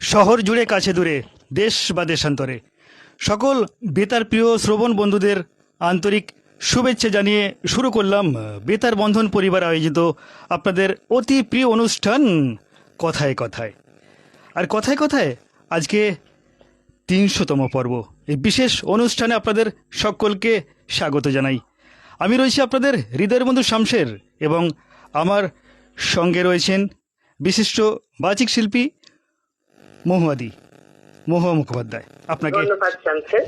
শহর জুড়ে কাছে দূরে, দেশ বা দেশান্তরে সকল বেতার প্রিয় শ্রবণ বন্ধুদের আন্তরিক শুভেচ্ছা জানিয়ে শুরু করলাম বেতার বন্ধন পরিবার আয়োজিত আপনাদের অতি প্রিয় অনুষ্ঠান কথায় কথায়। আর কথায় কথায় আজকে ৩০০তম পর্ব। এই বিশেষ অনুষ্ঠানে আপনাদের সকলকে স্বাগত জানাই। আমি রয়েছি আপনাদের হৃদয়ের বন্ধু শামশের এবং আমার সঙ্গে রয়েছেন বিশিষ্ট বাচিক শিল্পী মহুয়া মুখোপাধ্যায়। আপনাকে ধন্যবাদ শামশের।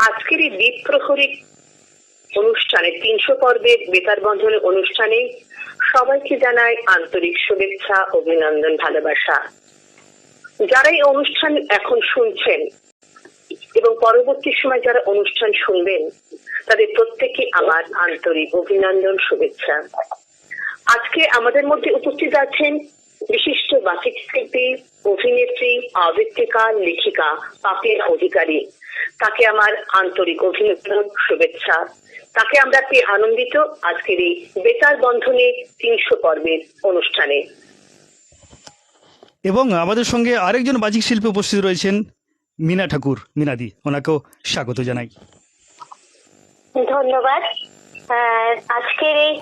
আজকের এই দ্বীপ প্রহরী অনুষ্ঠানে ৩০০ পর্বের বেতার বন্ধনের অনুষ্ঠানে সবাইকে জানাই আন্তরিক শুভেচ্ছা, অভিনন্দন, ভালোবাসা। যারা এই অনুষ্ঠান এখন শুনছেন এবং পরবর্তী সময় যারা অনুষ্ঠান শুনবেন তাদের প্রত্যেকে আমার আন্তরিক অভিনন্দন, শুভেচ্ছা। আজকে আমাদের মধ্যে উপস্থিত আছেন বিশিষ্ট বাচিক শিল্পী, অভিনেত্রী, আবৃত্তিকার, লেখিকা পাপিয়া অধিকারী। তাকে আমার আন্তরিক অভিনন্দন, শুভেচ্ছা। তাকে আমরা পেয়ে আনন্দিত আজকের এই বেতার বন্ধনে ৩০০ পর্বের অনুষ্ঠানে। এবং আমাদের সঙ্গে আরেকজন বাচিক শিল্পী উপস্থিত রয়েছেন মীনা ঠাকুর, মীনাদি। ওনাকেও স্বাগত জানাই। ধন্যবাদ। আজকের এই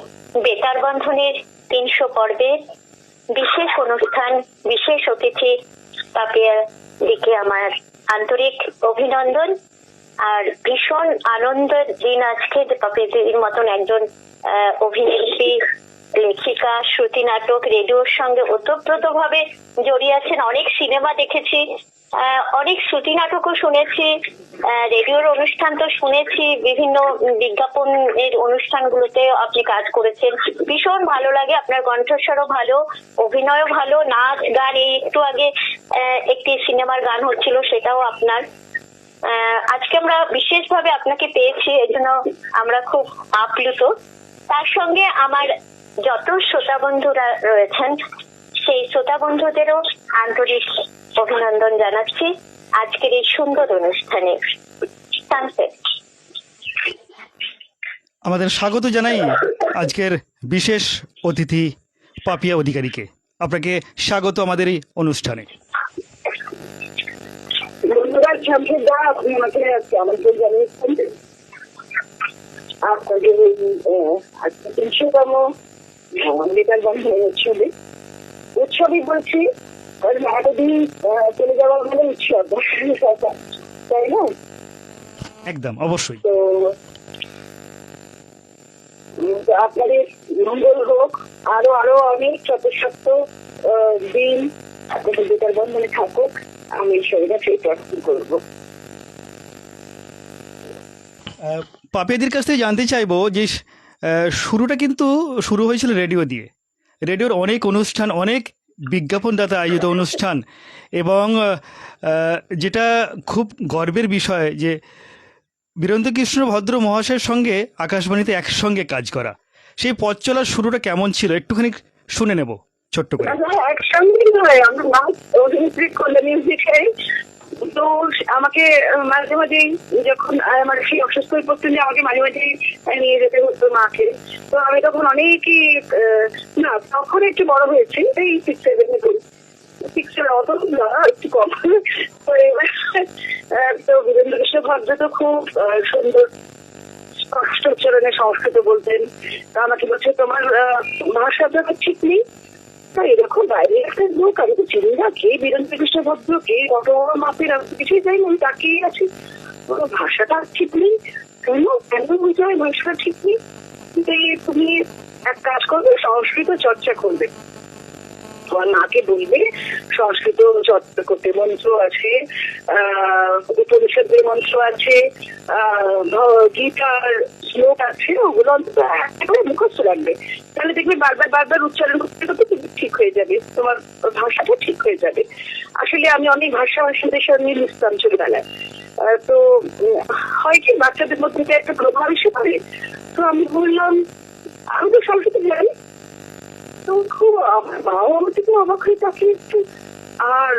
বেতার বন্ধনের ৩০০ পর্বে বিশেষ অনুষ্ঠান, বিশেষ অতিথি পাপিয়া দিকে আমার আন্তরিক অভিনন্দন। আর ভীষণ আনন্দের দিন আজকে যে পাপিয়াদির মতন একজন অভিনেত্রী, লেখিকা, শ্রুতি নাটক, রেডিওর সঙ্গে ওতপ্রোতভাবে জড়িয়ে আছেন। অনেক সিনেমা দেখেছি, অনেক শ্রুতি নাটকও শুনেছি, রেডিওর অনুষ্ঠান তো শুনেছি, বিভিন্ন বিজ্ঞাপনের অনুষ্ঠানগুলোতে আপনি কাজ করেছেন। ভীষণ ভালো লাগে, আপনার কণ্ঠস্বরও ভালো, অভিনয়ও ভালো, নাচ গান। এই একটু আগে একটি সিনেমার গান হচ্ছিল, সেটাও আপনার। আজকে আমরা বিশেষভাবে আপনাকে পেয়েছি, এজন্য আমরা খুব আপ্লুত। তার সঙ্গে আমার যত শ্রোতা বন্ধুরা রয়েছেন সেই শ্রোতা বন্ধুদেরও আন্তরিক অভিনন্দন জানাচ্ছি আজকের এই সুন্দর অনুষ্ঠানে। আমাদের স্বাগত জানাই আজকের বিশেষ অতিথি পাপিয়া অধিকারীকে। আপনাকে স্বাগত আমাদের এই অনুষ্ঠানে। ধন্যবাদ শামশের দা, আপনি আমাকে আমন্ত্রণ জানিয়েছেন। আপনাদের আজকে ৩০০তম বেতার বন্ধনের উৎসবই বলছি, কারণ এতদিন চলে যাওয়ার মানে উৎসব, তাই না? একদম, অবশ্যই। তো আপনাদের মঙ্গল হোক, আরো আরো অনেক শত শত দিন আপনাদের বেতার বন্ধনে থাকুক, আমি ঈশ্বরের কাছে প্রার্থনা করবো। পাপিয়াদির কাছ থেকে জানতে চাইবো যে শুরুটা কিন্তু শুরু হয়েছিল রেডিও দিয়ে। রেডিওর অনেক অনুষ্ঠান, অনেক বিজ্ঞাপনদাতা আয়োজিত অনুষ্ঠান, এবং যেটা খুব গর্বের বিষয় যে বীরেন্দ্রকৃষ্ণ ভদ্র মহাশয়ের সঙ্গে আকাশবাণীতে একসঙ্গে কাজ করা। সেই পথ চলার শুরুটা কেমন ছিল একটুখানি শুনে নেব ছোট্ট করে। একসঙ্গে নয়, আমরা নাচ অভিনেত্রী করলে মিউজিকে, তো আমাকে মাঝে মাঝেই যখন আমার সেই অসুস্থ হয়ে পড়তেন যে আমাকে মাঝে মাঝেই নিয়ে যেতে হতো মাকে, তো আমি তখন অনেকই না, তখন একটু বড় হয়েছি, এই 6-7 অত একটু কম। তো বীরেন্দ্রকৃষ্ণ ভদ্র তো খুব সুন্দর স্পষ্ট উচ্চারণে সংস্কৃত বলতেন। তা আমাকে বলছে তোমার ভাষা যখন ঠিক নেই, এরকম বাইরে একটা লোক, আমি তো চিনি না কে বীরেন্দ্রকৃষ্ণ ভদ্র, কে কত বড় মাপের, আমি কিছুই জানি না, আমি তাকিয়ে আছি। ভাষাটা ঠিক নেই কেন, কেন বুঝতে হয় ভাষাটা ঠিক নেই? তুমি এক কাজ করবে, সংস্কৃত চর্চা করবে, তোমার মাকে বলবে সংস্কৃত চর্চা করতে। মন্ত্র আছে, উপনিষদের মন্ত্র আছে, গীতার শ্লোক আছে, ওগুলো অন্তত একেবারে মুখস্থ রাখবে। তাহলে দেখবে বারবার বারবার উচ্চারণ করতে করতে তুমি ঠিক হয়ে যাবে, তোমার ভাষাটা ঠিক হয়ে যাবে। আসলে আমি অনেক ভাষাভাষীদের সঙ্গে মিশতাম ছোটবেলায়, তো হয় কি বাচ্চাদের মধ্যে একটা প্রভাব এসে পড়ে। তো আমি বললাম আমি তো সংস্কৃত জানি, তো খুব আমার মাও আমার থেকে অবাক হয়ে তাকে একটু। আর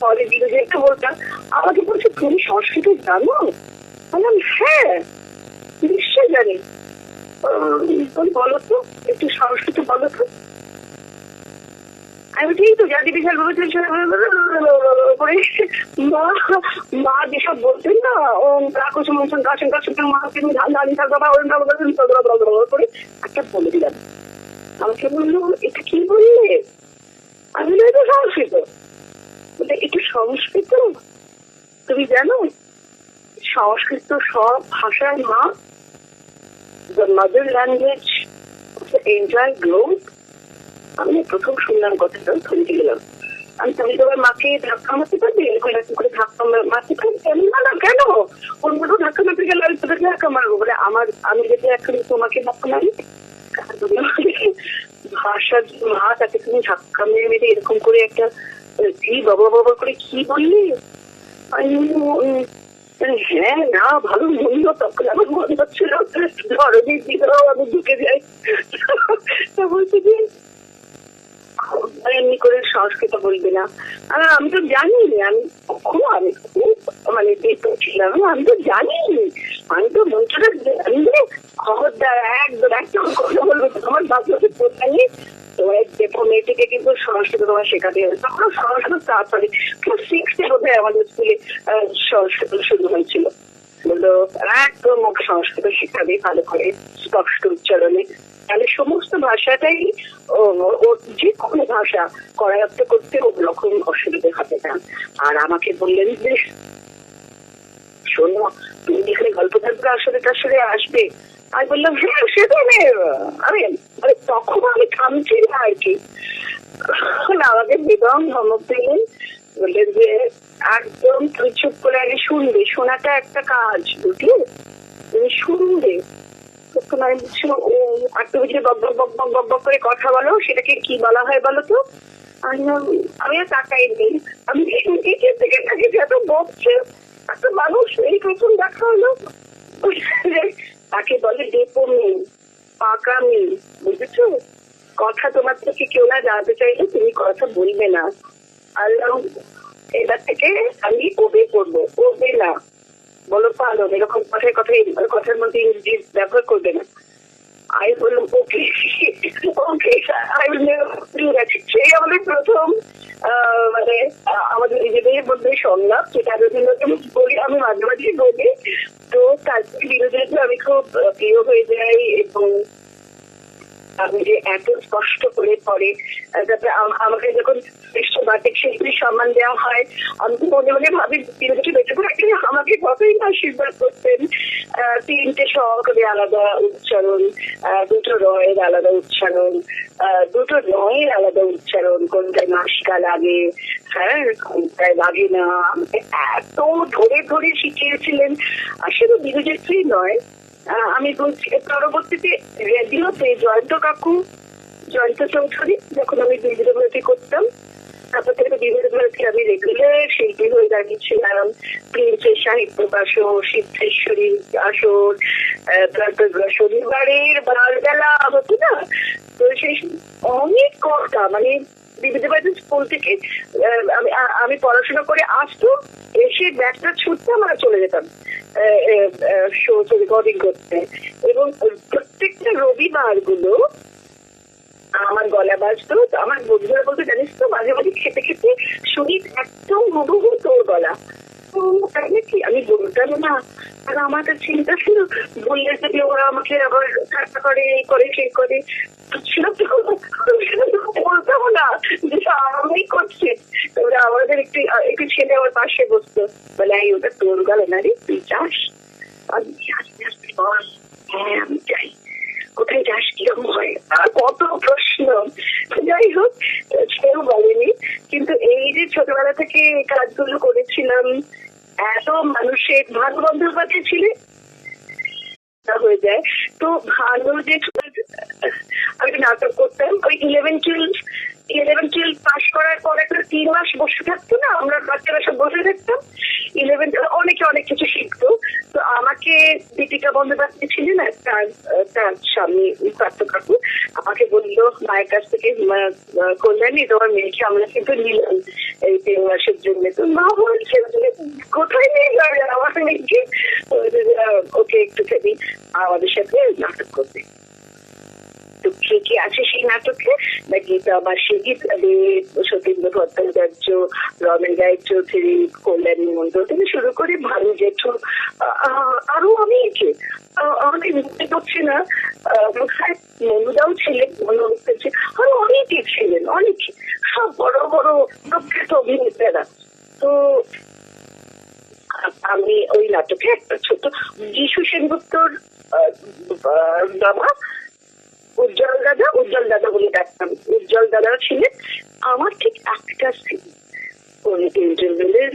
পরে বিরোধীকে বলতাম, আমাকে বলছে তুমি সংস্কৃত জানো? বললাম হ্যাঁ নিশ্চয় জানি। তুমি বলো তো, একটু সংস্কৃত বলো তো। আমি ঠিক তো জাতি বিশাল মা যেসব বলতেন না, ও কাকুসুম কাছেন কাছে মা তিনি ধান ধানি করে একটা বলে দিলাম। আমাকে বললো এটা কি বললে? আমি বললাম এটা সংস্কৃত। বলে এটা সংস্কৃত? তুমি জানো সংস্কৃত সব ভাষার মা, the mother language of the entire globe। আমি প্রথম শুনলাম কথাটা, থমকে গেলাম। আমি তুমি তোমার মাকে ধাক্কা মারতে পারবে? এরকম করে ধাক্কা মারতে পারবে? না কেন? অন্য ধাক্কা মারতে গেলে আমি তোদেরকে ধাক্কা মারবো। বলে আমি যদি এখন তোমাকে ধাক্কা মারি, ভাষার যে মা তাকে তুমি ধাক্কা মেরে মেরে এরকম করে একটা কি বাবা বাবা করে কি বললি? হ্যাঁ না ভালো মন্দ, তখন আমার মনে হচ্ছিল ধরনের দিকেও আমি ঢুকে যাই। বলছি যে এমনি করে সংস্কৃত বলবে না। আমি তো জানি, আমি কখনো আমি খুব মানে বেতন ছিলাম, আমি তো জানি, আমি তো মন্ত্রটা জানি। খবরদার একদম একদম কথা বলবো তোমার বাচ্চাকে প্রধানই তোমার দেখো মেয়েটিকে কিন্তু সংস্কৃত তোমার শেখাতে হবে। তখন সংস্কৃত তাড়াতাড়ি ক্লাস 6 বোধ হয় আমাদের স্কুলে সংস্কৃত শুরু হয়েছিল। বললো একদম ওকে সংস্কৃত শেখাবে ভালো করে স্পষ্ট উচ্চারণে, তাহলে সমস্ত ভাষাটাই ওর যে কোনো ভাষা করায়ত্ত করতে ওরকম অসুবিধা হবে না। আর আমাকে বললেন যে শোনো তুমি এখানে গল্প থাকবে আসলে আসবে। আমি বললাম হ্যাঁ সে তো আমি তখন আমি থামছি না আর কি। আমাকে বেদম ধমক দিলেন, বললেন যে একদম তুই চুপ করে আগে শুনবে, শোনাটা একটা কাজ বুঝলি, তুমি শুনবে। তখন আমি বলছি ও আর তুমি যে বক বক বক বক বক বক করে কথা বলো সেটাকে কি বলা হয় বলো তো? আমি আর তাকাই নেই, আমি থেকে থাকি যে এত বকছে একটা মানুষ, এই প্রথম দেখা হলো। তাকে বলে ডেপোমি, পাকামি, বুঝেছো? কথা তোমার থেকে কেউ না জানতে চাইলে তুমি কথা বলবে না। আর এবার থেকে আমি ওবে করবো, ওবে না বলো পালন, এরকম কথার মধ্যে ইংরেজি ব্যবহার করবে না। আমি বললাম ওকে ওকে সেই আমাদের প্রথম মানে আমাদের নিজেদের মধ্যে সংলাপ, যেটা বলি আমি মাঝে মাঝে বলি। তো তারপরে বিরোধীরা আমি খুব প্রিয় হয়ে যাই এবং আমি যে এত স্পষ্ট করে পড়ে, তারপরে আমাকে যখন শ্রেষ্ঠ বার্তিক শিল্পীর সম্মান দেওয়া হয় আমি তো মনে মনে ভাবি বিরোধী বেঁচে পড়ে আমাকে কতই না আশীর্বাদ করতেন। 3টে সহকারে আলাদা উচ্চারণ, 2টো রয়ের আলাদা উচ্চারণ, 2টো নয়ের আলাদা উচ্চারণ, কোনটায় নাসিকা লাগে, হ্যাঁ কোনটায় লাগে না, এত ধরে ধরে শিখিয়েছিলেন। আসলে বিরোধী নয়, আমি বলছি পরবর্তীতে রেডিওতে জয়ন্ত চৌধুরী যখন আমি বিরোধী করতাম, তারপর থেকে বিরোধী আমি রেগুলার শিল্পী হয়ে দাঁড়িয়েছিলাম। প্রিন্সের সাহিত্য আসর, সিদ্ধেশ্বরী আসর, তারপর শনিবারের বারবেলা হতো না, তো সেই অনেক কথা মানে বিবিধবাদী স্কুল থেকে আমি পড়াশোনা করে আসতো, এসে ব্যাগটা ছুটতাম আর চলে যেতাম শো রেকর্ডিং করতে। এবং প্রত্যেকটা রবিবার গুলো আমার গলা বাজতো। আমার বন্ধুরা বলতে জানিস তো মাঝে মাঝে খেতে খেতে শুনি একদম হুবহু তোর গলা। কি আমি বলতাম না, আর আমার কাছে চিন্তা ছিল বললে যদি ওরা আমাকে আবার ঠাট্টা করে এই করে সেই করে, বলতাম না যে আমি করছি। ওরা আমাদের একটু ছেলে আমার পাশে বসতো, বলে এই ওটা তোর গলা না রে, তুই যাস? হ্যাঁ আমি যাই। কোথায় যাস, কিরকম হয়, কত প্রশ্ন। যাই হোক সেও বলেনি, কিন্তু এই যে ছোটবেলা থেকে কাজগুলো করেছিলাম, এত মানুষের ভানু বন্দ্যোপাধ্যায় ছিলেন হয়ে যায়। তো ভানু যে আমি নাটক করতাম, ওই 11-12 পাস করার পর একটা 3 মাস বসে থাকতো না, আমরা বাচ্চারা সব বসে থাকতাম। 11 অনেকে অনেক কিছু শিখতো। তো আমাকে দীপিকা বন্দ্যোপাধ্যায় ছিলেন তার স্বামী প্রাপ্ত কাকু, আমাকে বললো মায়ের কাছ থেকে কল্যাণী তোমার মেয়েকে আমরা কিন্তু নিলাম, এই 3 মাসের জন্য। তো মা বলছে কোথায় নিয়ে যাবে আমার মেয়েকে, ওকে একটুখানি আমাদের সাথে নাটক করতে। তো কে কে আছে সেই নাটকে, না গীতা বাসী, গীতা দে, সতীন্দ্র ভট্টাচার্য, রমেন রায়চৌধুরী, কল্যাণী মন্ডল থেকে শুরু করে ভানু জেঠু, আরো অনেকে, আমাকে বুঝতে পারছি না, মনুদাও ছিলেন, মনে হচ্ছে আরো অনেকে ছিলেন, অনেকে, সব বড় বড় প্রখ্যাত অভিনেতারা। তো আমি ওই নাটকে একটা ছোট যিশু সেনগুপ্তর বাবা উজ্জ্বল দাদা বলে ডাকতাম, উজ্জ্বল দাদা ছিলেন আমার ঠিক একটা সিন, ইন্টারভেলের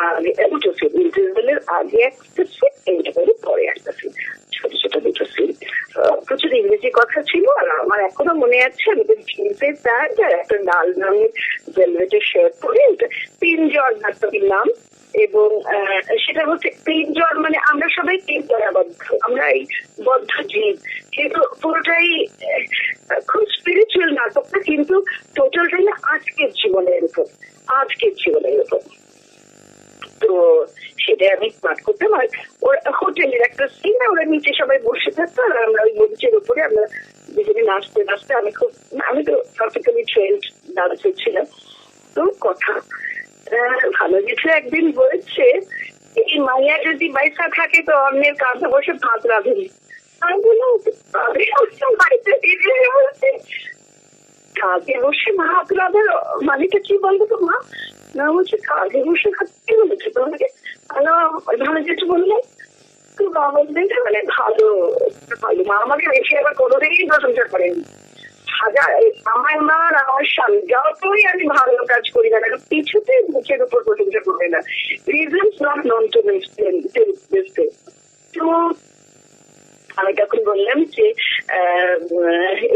আগে ইন্টারভেলের আগে একটা সিন, ইন্টারভেলের পরে একটা সিন, ছোট ছোট দুটো সিন। প্রচুর ইংরেজি কথা ছিল, আর আমার এখনো মনে আছে আমি জিন্সের প্যান্ট আর একটা লাল রঙের ভেলভেটের শার্ট পরে, ওটা পিঞ্জর নাটকের নাম। এবং সেটা হচ্ছে পিঞ্জর মানে আমরা সবাই পিঞ্জরাবদ্ধ, আমরা এই বদ্ধ জীব, কিন্তু পুরোটাই খুব স্পিরিচুয়াল নাটকটা, কিন্তু টোটালটাই না আজকের জীবনের উপর। তো সেটাই আমি পাঠ করতাম। আর ওর হোটেলের একটা সিন, ওরা নিচে সবাই বসে থাকতো আর আমরা ওই মঞ্চের উপরে আমরা দুজনে নাচতে নাচতে, আমি তো পারফেক্টলি ট্রেন্ড ডান্সার ছিলাম। তো কথা ভালো কিছু একদিন বলছে, এই মাইয়া যদি বাইসা থাকে তো অন্যের কাঁধে বসে ভাত রাঁধেনি। আমি বললাম বাড়িতে বলছে কাঁধে বসে ভাত রাঁধার মানেটা কি বলবো তো মা? না বলছে কাঁধে বসে ভাত কি বলেছে তোমাকে? ভালো যেটা বললাম। তো মা বললেন মানে ভালো ভালো, মা আমাকে বেশি আবার কোনোদিনই প্রশংসা করেনি। আমার মা আর আমার স্বামী যতই আমি ভালো কাজ করি না কেন, কিছুতে মুখের উপর প্রশংসা করবে না। রিজনস নট নন টু তো আমি তখন বললাম যে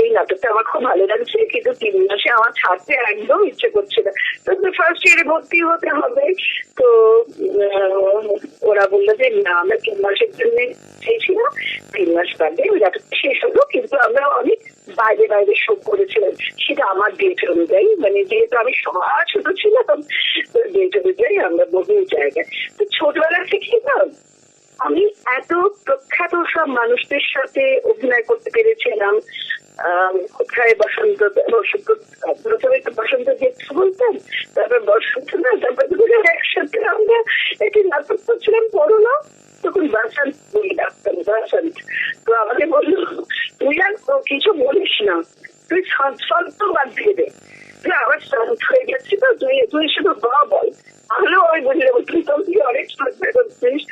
এই নাটকটা আমার খুব ভালো লাগছে, কিন্তু 3 মাসে আমার ছাড়তে একদম ইচ্ছে করছে না, তো ফার্স্ট ইয়ারে ভর্তি হতে হবে। তো ওরা বললো যে না, আমরা 3 মাসের জন্য চেয়েছিলাম, 3 মাস বাদে ওই নাটকটা শেষ হলো, কিন্তু আমরা অনেক বাইরে বাইরে শো করেছিলাম, সেটা আমার ডেট অনুযায়ী, মানে যেহেতু আমি সবার ছোট ছিলাম ডেট অনুযায়ী আমরা বহু জায়গায়। তো ছোটবেলা থেকে না আমি এত প্রখ্যাত সব মানুষদের সাথে অভিনয় করতে পেরেছিলাম। কোথায় প্রথমে তো বসন্ত জেঠু বলতাম, তারপর বসন্ত না, তারপর একসাথে আমরা একটি নাটক করছিলাম বড় না, তখন বাসন্ত বলে ডাকতাম, বাসন্ত। তো আমাকে বললো তুই আর কিছু বলিস না, তুই সন্ত বাদ দিয়ে দে, তুই আবার শান্ত হয়ে গেছি, তো তুই শুধু বা বল, তাহলেও আমি বলে দেবো তুই তো অনেক শ্রদ্ধা করছিস।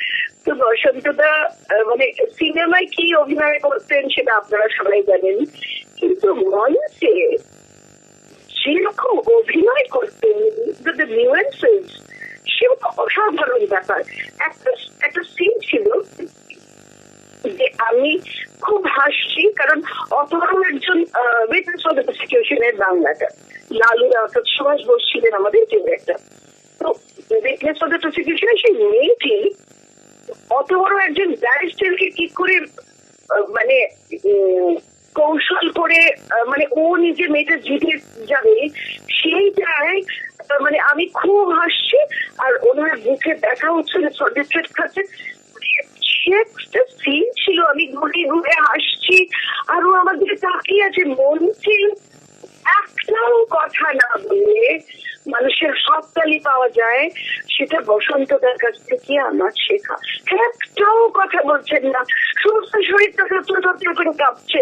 তো বসন্তদা মানে সিনেমায় কি অভিনয় করতেন সেটা আপনারা সবাই জানেন, কিন্তু মঞ্চে সেরকম অভিনয় করতেন, নিউয়েন্সেস সেরকম অসাধারণ ব্যাপার। একটা সিন ছিল যে আমি খুব হাসছি, কারণ অতবড় একজন উইটনেস ফর দ্য প্রসিকিউশনের বাংলাটা লালুরা অর্থাৎ সুভাষ বোস ছিলেন আমাদের ডিরেক্টর। তো উইটনেস ফর দ্য প্রসিকিউশনের সেই মেয়েটি অত বড় একজন ব্যারিস্টারকে কি করে মানে কৌশল করে মানে ও নিজে মেয়েটা জিতে যাবে সেইটাই, মানে আমি খুব হাসছি আর ওনার মুখে দেখা হচ্ছিল সার্টিফিকেট খাচ্ছে, সিন ছিল আমি ঘুরে ঘুরে হাসছি আর ও আমার দিকে তাকিয়ে আছে, মঞ্চে একটাও কথা না বলে মানুষের হাততালি পাওয়া যায়, সেটা বসন্তদার কাছ থেকে আমার শেখা। একটাও কথা বলছেন না, সমস্ত শরীরটা করে কাঁপছে,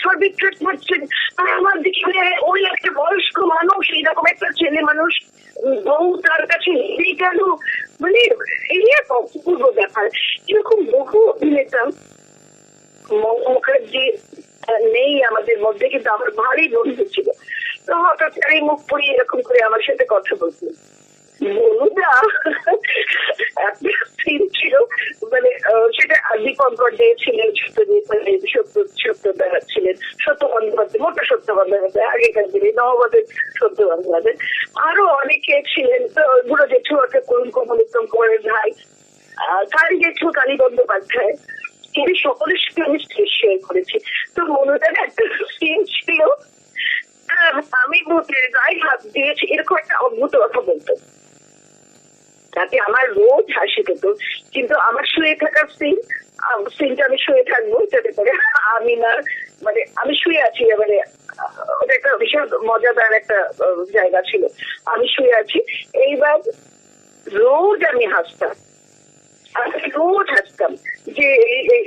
সর্বিত্রেট মারছেন, আর আমার দিকে ওই একটা বয়স্ক মানুষ, এইরকম একটা ছেলে মানুষ, বউ তার কাছে হেরে গেল, মানে এই এক অপূর্ব ব্যাপার। এরকম বহু অভিনেতা, মুখার্জি নেই আমাদের মধ্যে, কিন্তু আমার ভারী বন্ধু ছিল, তো হঠাৎ করে মুখ পড়িয়ে এরকম করে আমার সাথে কথা বলতো। বলুদা একটা সিন ছিল, মানে সেটা দীপঙ্কর দে ছিলেন, সত্যদা ছিলেন, সত্য বন্দ্যোপাধ্যায়, মোটা সত্য বন্দ্যোপাধ্যায় আগেকার দিনে, নববাদের সত্য বন্দ্যোপাধ্যায়, আরো অনেকে ছিলেন, বুড়ো জেঠু অর্থাৎ করুণ কমল উত্তম কুমারের ভাই, কালী জেঠু কালী বন্দ্যোপাধ্যায়, এদের সকলের সাথে আমি স্টেজ শেয়ার করেছি। তো মনুদার একটা সিন ছিল, আমি গায়ে হাত দিয়েছি, এরকম একটা অদ্ভুত কথা বলতো। তাতে আমার রোজ হাসি পেত। কিন্তু আমার শুয়ে থাকার সিনটা আমি শুয়ে থাকবো যাতে করে আমি না, মানে আমি শুয়ে আছি, এবারে ওটা একটা ভীষণ মজাদার একটা জায়গা ছিল। আমি শুয়ে আছি, এইবার রোজ আমি হাসতাম, আমি রোজ হাসতাম যে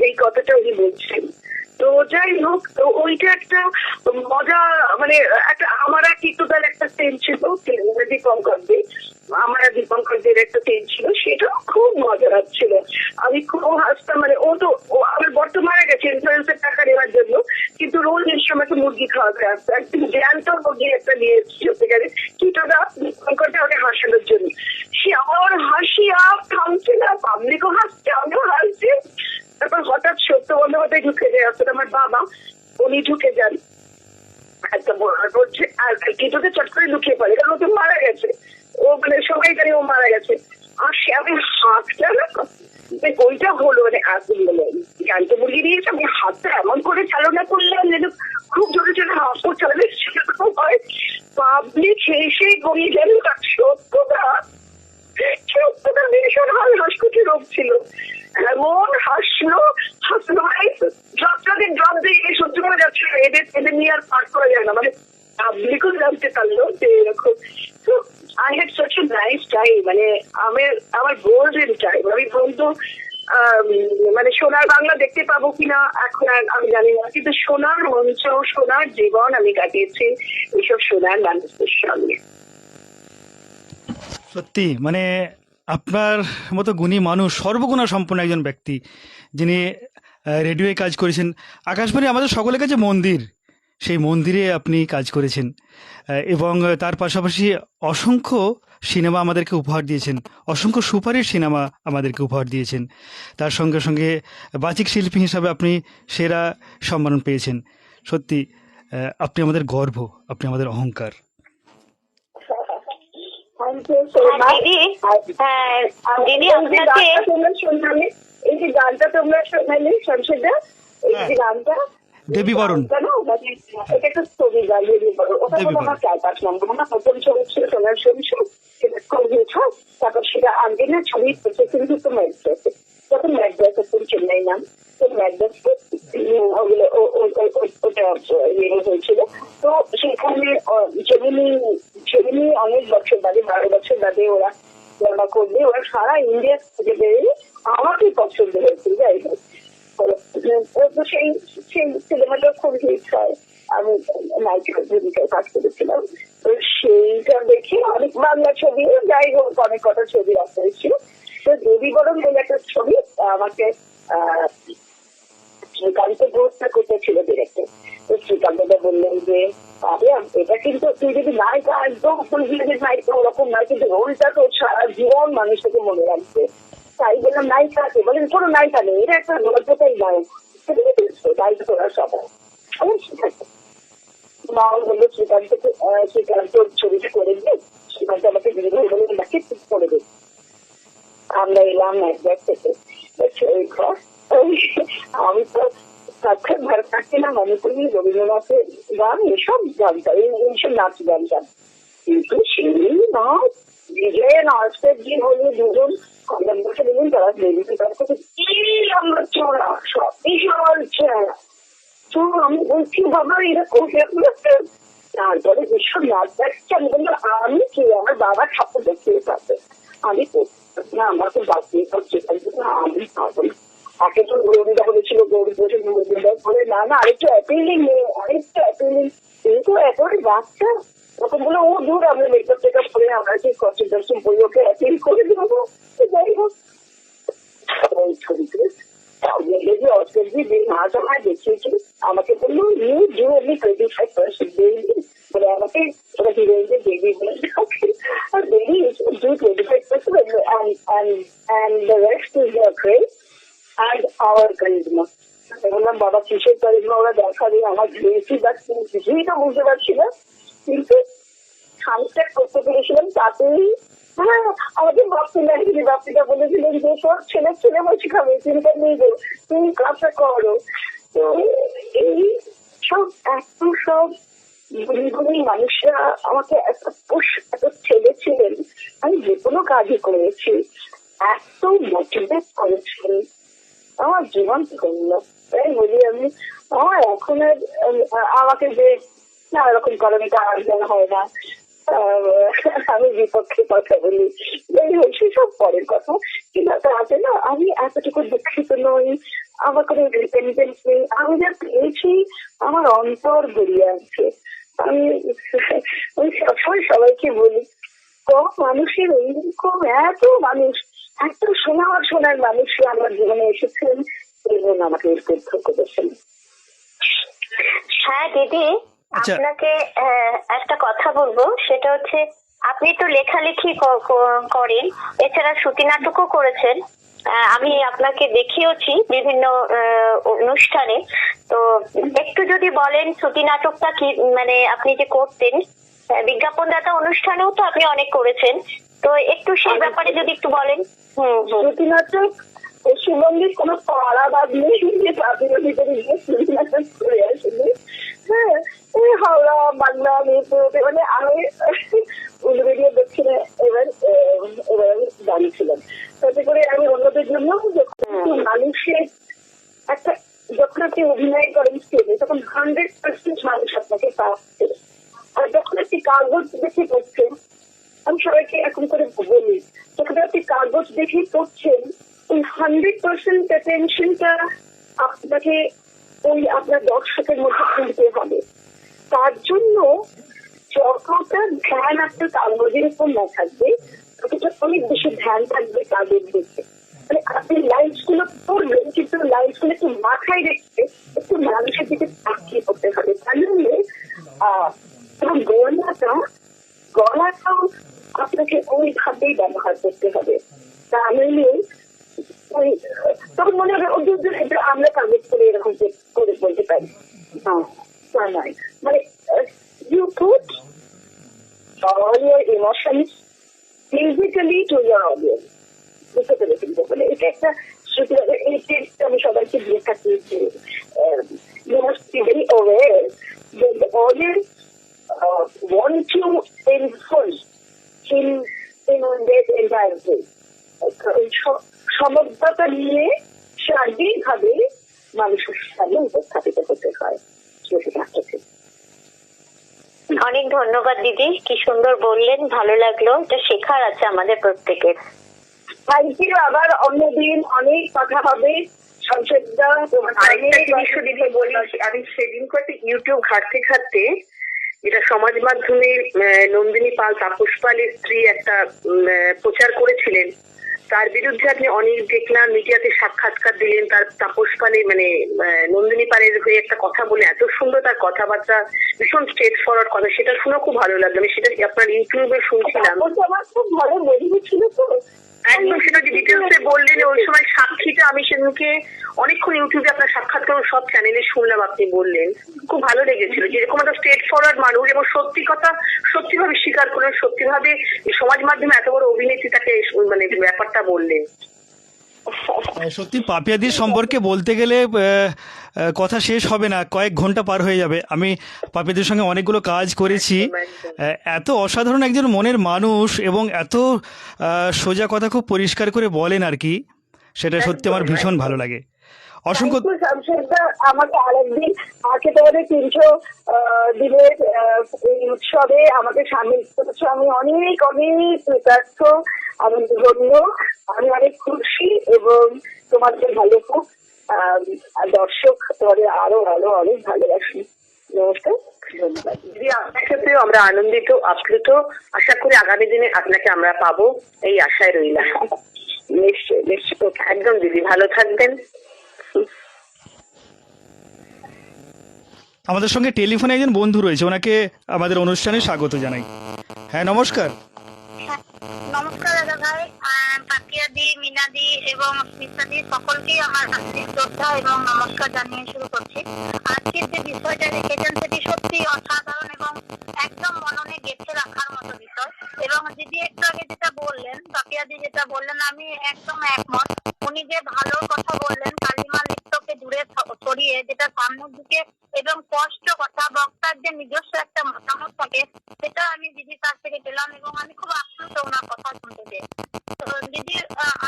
এই কথাটা উনি বলছেন। তো যাই হোক, তো ওইটা একটা মজা, মানে একটা আমার আর টিটুদার একটা ট্রেন ছিল, দীপঙ্করদের, আমার আর দীপঙ্করদের একটা ট্রেন ছিল, সেটাও খুব মজা হচ্ছিল। আমি খুব হাসতাম, মানে ও আমার বর্তমান মারা গেছে ইন্স্যুরেন্সের টাকা নেওয়ার জন্য, কিন্তু রোজ এর সময় তো মুরগি খাওয়াতে আসতো, একদিন জ্যান্ত মুরগি একটা নিয়ে এসেছি সেখানে টিটুদা দীপঙ্করটা ওকে হাসানোর জন্য। সে আমার হাসি আর থামছে না, পাবলিকও হাসছে, আমিও হাসছি। তারপর হঠাৎ সত্য বন্দ্যোপাধ্যায় ঢুকে যায়, আসলে আমার বাবা, উনি ঢুকে যান, একটা বলছে, আর কিছুতে চট করে লুকিয়ে পড়ে, কারণ ও তো মারা গেছে, ও মানে সবাই জানে ও মারা গেছে। আর সে আমি হাতটা না, ওইটা হলো মানে জ্যান্ত মুরগি দিয়েছে, আমি হাতটা এমন করে চালনা করলাম যেন খুব জোরে জোরে হাত চালালে সেরকম হয়। পাবলিক হেসে গড়িয়ে গেল, তার সত্যটা ভীষণ হাসকুটি রোগ ছিল, এমন হাসলো যতদিন ড্রপ দিয়ে সহ্য করা যাচ্ছিল, এদের নিয়ে আর পাঠ করা যায় না, মানে পাবলিকও জানতে পারলো যে এরকম। তো I had such a nice time, মানে আমার গোল্ডেন টাইম। আমি বলতো মানে সোনার বাংলা দেখতে পাবো কিনা এখন আর আমি জানি না, কিন্তু সোনার মঞ্চ, সোনার জীবন আমি কাটিয়েছি এইসব সোনার মানুষদের সঙ্গে। সত্যি মানে আপনার মতো গুণী মানুষ, সর্বগুণা সম্পন্ন একজন ব্যক্তি, যিনি রেডিওয়ে কাজ করেছেন। আকাশবাণী আমাদের সকলের কাছে মন্দির, সেই মন্দিরে আপনি কাজ করেছেন, এবং তার পাশাপাশি অসংখ্য সিনেমা আমাদেরকে উপহার দিয়েছেন, অসংখ্য সুপারিশ সিনেমা আমাদেরকে উপহার দিয়েছেন। তার সঙ্গে সঙ্গে বাচিক শিল্পী হিসাবে আপনি সেরা সম্মান পেয়েছেন। সত্যি আপনি আমাদের গর্ব, আপনি আমাদের অহংকার। দিদি আপনাকে তোমরা শোনালে, এই যে গানটা তোমরা শোনালে শামশেদা, এই যে গানটা দেবী বরণ, এটা একটা ছবি গান, দেবী বরণ, ওটা হলো আমার 4-5 নম্বর। আমার প্রথম ছবি ছিল সোনার ছবি, সেটা কমপ্লিট হয়, তারপর সেটা আগে না ছবি প্রসেসিং হতো ম্যাড্রাসে, তখন ম্যাড্রাসে চেন্নাই নাম, তো ম্যাড্রাসে ওগুলো ওটা হয়েছিল। তো সেখানে যেমনি অনেক বছর বাদে, 12 বছর বাদে ওরা সিনেমা করলে, ওরা সারা ইন্ডিয়া খুঁজে বেরিয়ে আমাকে পছন্দ হয়েছিল। যাই হোক, সেই সিনেমাটা খুব হিট হয়, আমি নায়িকার ভূমিকায় কাজ করেছিলাম। তো সেইটা দেখে অনেক বাংলা ছবি, যাই হোক অনেক কটা ছবি আসা হয়েছিল। তো দেবী বরণ বলে একটা ছবি আমাকে শ্রীকান্ত গ্রহণটা করতেছিল ডিরেক্টর। তো শ্রীকান্তটা বললেন যে এটা কিন্তু তুই যদি নায়িকা একদম নায়িকা ওরকম নয়, কিন্তু রোলটা তো সারা জীবন মানুষটাকে মনে রাখবে। তাই বললাম নায়িকা আছে, বলেন কোনো নায়িকা নেই, এটা একটা গল্পটাই নায়ক, দায়িত্ব করা সবাই ঠিক আছে। মা বললো শ্রীকান্ত ছবিটা করে দিয়ে, শ্রীকান্ত আমাকে দিদি ভাই বলে নাকি ঠিক করে দেবে। আমরা এলাম একবার থেকে, আমি তো সাক্ষাৎ ভারতনাট্যম, মণিপুরি, রবীন্দ্রনাথের গান এসব জানতাম, এইসব নাচ জানতাম। কিন্তু সেই নাচ বিজয় নাচের যে হলে দুজন কল্যাণ বসে দিলেন, তারা বেরিয়ে তার কাছে আমরা চড়া সব বিশাল চেহারা। তো আমি বলছি বাবা এরা কোথায়, তারপরে যেসব নাচ দেখছি আমি বললাম আমি কি, আমার বাবা ঠাকুর দেখতে পারবে, আমি না আমার তো বাচ্চা করছে, আমি পাবো না। আগে তো গৌরীদা বলেছিল, গৌরী বসে বলে না না আরেকটু অ্যাপিলিং নেই, আরেকটু অ্যাপিলিং, কিন্তু একেবারে বাচ্চা তখন বলে ও দূর, আমরা মেকআপ টেকআপ করে আমরা কি কনসেন্ট্রেশন বই ওকে অ্যাপিল করে দেবো। যাই হোক ওই ছবিতে অস্কারজি নাচ আমায় দেখিয়েছিল, আমাকে বললো ইউ ডু অনলি 25% বেবি, বলে আমাকে ওরা হিরোইনদের বেবি বলে, আর baby do 25% and the rest is your grace and our charisma. বললাম বাবা কিসের কারিজমা ওরা দেখাবে, আমার বেশি বা কিছুই তো বুঝতে পারছি না, কিন্তু খানিকটা করতে পেরেছিলাম। তাতেই আমাদের বাপিটা বলেছিলেন যে সব ছেলে বসে খাবে, চিন্তা নেই গো, তুমি কাজটা করো। তো এই সব এত সব গুণী গুণী মানুষরা আমাকে এত এত ছেড়েছিলেন, আমি যে কোনো কাজই করেছি, এত মোটিভেট করেছেন, আমার জীবন করল। তাই বলি আমি, আমার এখন আর আমাকে যে না এরকম করেন এটা আর যেন হয় না, আমি বিপক্ষে কথা বলি, যাই হোক সেসব পরের কথা। কিন্তু তাতে না আমি এতটুকু দুঃখিত নই, আমার কোনো রিপেন্টেন্স নেই, আমি যা পেয়েছি আমার অন্তর গড়িয়ে আছে। আমি আমি সবসময় সবাইকে বলি, কম মানুষের এইরকম এত মানুষ, এত সোনার মানুষই আমার জীবনে এসেছেন এবং আমাকে উদ্বুদ্ধ করেছেন। হ্যাঁ দিদি, আচ্ছা। আপনাকে একটা কথা বলবো, সেটা হচ্ছে আপনি তো লেখালেখি করেন, এছাড়া শ্রুতি নাটকও করেছেন। আমি আপনাকে দেখিয়েছি বিভিন্ন অনুষ্ঠানে। তো একটু যদি বলেন শ্রুতি নাটকটা কি, মানে আপনি যে করতেন, বিজ্ঞাপনদাতা অনুষ্ঠানেও তো আপনি অনেক করেছেন, তো একটু সেই ব্যাপারে যদি একটু বলেন। শ্রুতি নাটক পশ্চিমবঙ্গের কোনো পাড়াবাদ নেই যে তাদের ভিতরে গিয়ে শ্রুতি নাটক করে আসলে। হ্যাঁ, এই হাওড়া, মালদা, মিরপুর, মানে আমি উলুবেড়িয়া দক্ষিণে এবার আমি দাঁড়িয়েছিলাম। তাতে করে আমি অন্যদের জন্য মানুষের একটা, যখন আপনি অভিনয় করেন স্টেজে তখন 100% মানুষ আপনাকে পাচ্ছে। আর যখন একটি কাগজ দেখে পড়ছেন, আমি সবাইকে এখন করে বলি, যখন আপনি কাগজ দেখে পড়ছেন ওই 100% অ্যাটেনশনটা আপনাকে ওই আপনার দর্শকের মধ্যে তুলতে হবে। তার জন্য যতটা ধ্যান আপনার কাগজের উপর না থাকবে ততটা অনেক বেশি ধ্যান থাকবে তাদের দিকে। মানে আপনি লাইফ গুলো পড়বেন কিন্তু লাইফ গুলো একটু মাথায় রেখে একটু মানুষের দিকে তাকিয়ে পড়তে হবে। তাহলে এবং গলাটাও আপনাকে ওইভাবেই ব্যবহার করতে হবে। তাহলে ওই তখন মনে হবে আমরা কাগজ করে এরকম করে বলতে পারি না, তা নয়। মানে you put all your emotions physically to your audience. বুঝতে পেরেছি? মানে এটা একটা আমি সবাইকে দিয়ে থাকি যে you must be very aware that the audience want to enforce in their entire way. সমগ্রতা নিয়ে সার্বিকভাবে মানুষের সামনে উপস্থাপিত হতে হয়। অনেক ধন্যবাদ দিদি, কি সুন্দর বললেন, ভালো লাগলো। এটা শেখার আছে আমাদের প্রত্যেকের। Thank you. আবার অন্যদিন অনেক কথা হবে। আরেকটা জিনিস দিদি বলি, আমি সেদিন কয়েকটা ইউটিউব ঘাটতে যেটা সমাজ মাধ্যমে নন্দিনী পাল, তাপস পালের স্ত্রী একটা প্রচার করেছিলেন, তার বিরুদ্ধে আপনি অনেক দেখলাম মিডিয়াতে সাক্ষাৎকার দিলেন। তার তাপস পালের মানে নন্দিনী পালের হয়ে একটা কথা বলে, এত সুন্দর তার কথাবার্তা, ভীষণ স্ট্রেট ফরওয়ার্ড কথা, সেটা শুনে খুব ভালো লাগলো। আমি সেটা আপনার ইউটিউবে শুনছিলাম। আমার খুব ভালো বন্ধু ছিল তো, একদম সেটা যে ডিটেলসে বললেন। ওই সময় সাক্ষীটা আমি সেদিনকে অনেকক্ষণ ইউটিউবে আপনার সাক্ষাৎকার সব চ্যানেলে শুনলাম, আপনি বললেন, খুব ভালো লেগেছিল যে এরকম একটা স্ট্রেট ফরওয়ার্ড মানুষ এবং সত্যি কথা সত্যিভাবে স্বীকার করলেন, সত্যিভাবে সমাজ মাধ্যমে এত বড় অভিনেত্রী তাকে মানে ব্যাপারটা বললেন। সত্যি পাপিয়াদির সম্পর্কে বলতে গেলে কথা শেষ হবে না, কয়েক ঘন্টা পার হয়ে যাবে। আমি পাপিয়াদির সঙ্গে অনেকগুলো কাজ করেছি। এত অসাধারণ একজন মনের মানুষ এবং এত সোজা কথা খুব পরিষ্কার করে বলেন আর কি, সেটা সত্যি আমার ভীষণ ভালো লাগে। অসংখ্য আমাকে আরেকদিন একেবারে 300 দিনের এই উৎসবে আমাকে সামিল করেছে। আমি অনেক কৃতার্থ, আনন্দঘন্য, আমি অনেক খুশি এবং তোমাদের ভালো হোক। দর্শক তোমাদের আরো আরো অনেক ভালোবাসি। নমস্কার, ধন্যবাদ দিদি। আপনার সাথেও আমরা আনন্দিত, আপ্লুত। আশা করি আগামী দিনে আপনাকে আমরা পাবো, এই আশায় রইলাম। নিশ্চয়ই নিশ্চয়ই। একদম দিদি, ভালো থাকবেন। আমাদের সঙ্গে টেলিফোনে একজন বন্ধু রয়েছে, ওনাকে আমাদের অনুষ্ঠানে স্বাগত জানাই। হ্যাঁ, নমস্কার। নমস্কার দাদা ভাই, পাপিয়াদি, মিনাদি এবং স্মিতাদি সকলকেই আমার আন্তরিক শ্রদ্ধা এবং নমস্কার জানিয়ে শুরু করছি। আজকের যে বিষয়টা রেখেছেন সেটি সত্যি অসাধারণ এবং একদম মননে গেঁথে রাখার মতো বিষয়। এবং দিদি একটু আগে যেটা বললেন, পাপিয়াদি যেটা বললেন, আমি একদম একমত। উনি যে ভালো কথা বললেন, কালিমা লিপ্তকে দূরে সরিয়ে যেটা সামনের দিকে এবং স্পষ্ট কথা, বক্তার যে নিজস্ব একটা মতামত থাকে, সেটা আমি দিদির কাছ থেকে পেলাম এবং আমি খুব আপ্লুত ওনার কথা শুনতে পেয়ে। তো দিদি,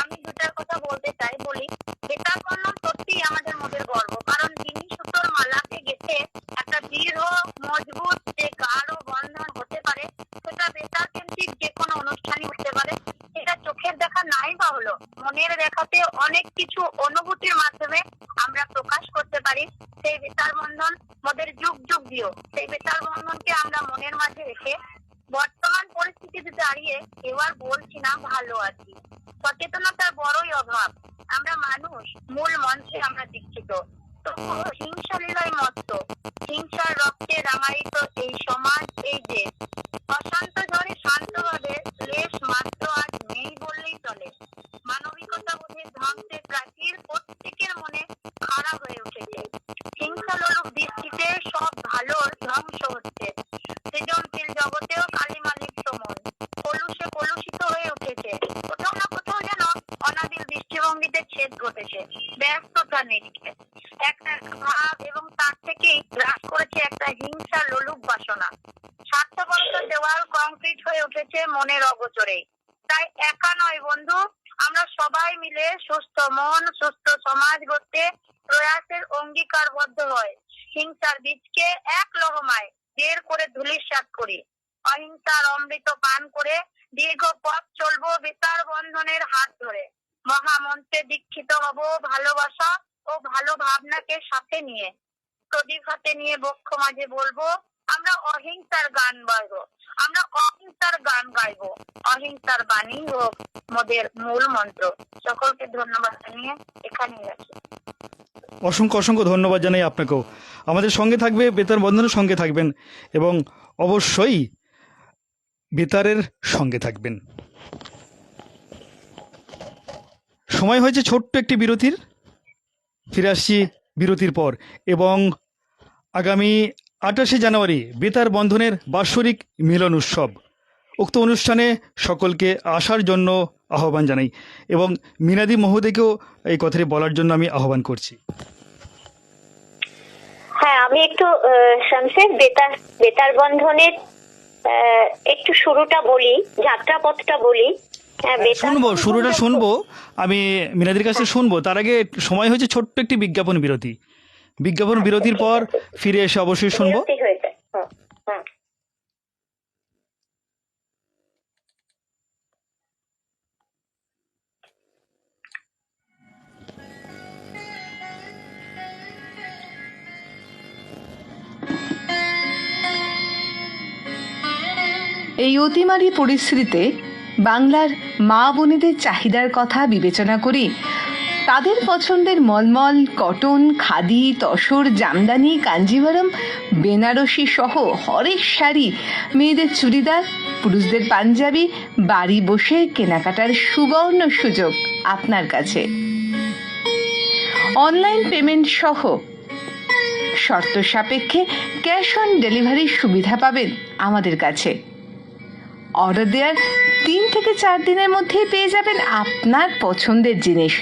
আমি দুটার কথা বলতে চাই, বলি বেতার বন্ধন সত্যি আমাদের মধ্যে গর্ব, কারণ যিনি সুতোর মালাকে গেছে একটা দৃঢ় মজবুত যে গাঢ় বন্ধন হতে পারে, সেটা বেতার কেন্দ্রিক যে কোনো অনুষ্ঠানই হতে পারে। সেটা চোখের দেখা নাই বা হলো, মনের দেখাতে অনেক কিছু অনুভূতির মাধ্যমে আমরা প্রকাশ করতে পারি। সেই বেতার বন্ধন মোদের যুগ যুগ দিও। সেই বেতার বন্ধনকে আমরা মনের মাঝে রেখে বর্তমান পরিস্থিতিতে দাঁড়িয়ে এবার বলছি না ভালো আছি। সচেতনতার বড়ই অভাব। আমরা মানুষ, মূল মঞ্চে আমরা দীক্ষিত, তবুও হিংসা লীলায় মত্ত, হিংসার রক্তে রাঙায়িত এই সমাজ, এই দেশ অশান্ত ঝড়ে শান্তভাবে লেশ মাত্র আজ নেই বললেই চলে। মানবিকতা বোধের ধ্বংসের প্রাচীর প্রত্যেকের মনে খাড়া হয়ে উঠেছে। হিংসালোলুপ দৃষ্টিতে সব ভালো ধ্বংস হচ্ছে। সৃজনশীল জগতেও কালিমা লিপ্ত মন কলুষে কলুষিত হয়ে উঠেছে। কোথাও না কোথাও যেন অনাবিল দৃষ্টিভঙ্গিতে ছেদ ঘটেছে। ব্যস্ততা নিচ্ছে একটা ভাব এবং তার থেকেই গ্রাস করেছে একটা হিংসা লোলুপ বাসনা। স্বার্থপরতা দেওয়াল কংক্রিট হয়ে উঠেছে মনের অগোচরে। তাই একা নয় বন্ধু, আমরা সবাই মিলে সুস্থ মন, সুস্থ সমাজ গড়তে প্রয়াসের অঙ্গীকারবদ্ধ হয়। হিংসার বীজকে এক লহমায় বের করে ধূলিসাৎ করি। অহিংসার অমৃত পান করে দীর্ঘ পথ চলবো বেতার বন্ধনের হাত ধরে। মহামন্ত্রে দীক্ষিত হব ভালোবাসা ও ভালো ভাবনাকে সাথে নিয়ে। প্রদীপ হাতে নিয়ে বক্ষ মাঝে বলবো, আমরা অহিংসার গান গাইবো, আমরা অহিংসার গান গাইবো। অহিংসার বাণী হোক মোদের মূল মন্ত্র। সকলকে ধন্যবাদ জানিয়ে এখানেই রাখি। অসংখ্য অসংখ্য ধন্যবাদ জানাই আপনাকেও। আমাদের সঙ্গে থাকবে, বেতার বন্ধনের সঙ্গে থাকবেন এবং অবশ্যই বেতারের সঙ্গে থাকবেন। সময় হয়েছে ছোট্ট একটি বিরতির। ফিরে আসছি বিরতির পর এবং আগামী 28শে জানুয়ারি বেতার বন্ধনের বাৎসরিক মিলন উৎসব। উক্ত অনুষ্ঠানে সকলকে আসার জন্য আহ্বান জানাই এবং মিনাদি মহোদয়কেও এই কথাটি বলার জন্য আমি আহ্বান করছি। হ্যাঁ, আমি একটু শামসের বেতার বন্ধনের একটু শুরুটা বলি, যাত্রাপথটা বলি। শুনবো, শুরুটা শুনবো, আমি মিনাদির কাছে শুনবো। তার আগে সময় হয়েছে ছোট্ট একটি বিজ্ঞাপন বিরতি। বিজ্ঞাপন বিরতির পর ফিরে এসে অবশ্যই শুনবো। এই অতিমারী পরিস্থিতিতে বাংলার মা বোনেদের চাহিদার কথা বিবেচনা করে তাদের পছন্দের মলমল, কটন, খাদি, তসর, জামদানি, কাঞ্জিভারম, বেনারসি সহ হরেক শাড়ি, মেয়েদের চুড়িদার, পুরুষদের পাঞ্জাবি বাড়ি বসে কেনাকাটার সুবর্ণ সুযোগ আপনার কাছে। অনলাইন পেমেন্ট সহ শর্ত সাপেক্ষে ক্যাশ অন ডেলিভারির সুবিধা পাবেন আমাদের কাছে। অর্ডার দেওয়ার 3 থেকে 4 দিনের মধ্যেই পেয়ে যাবেন আপনার পছন্দের জিনিস।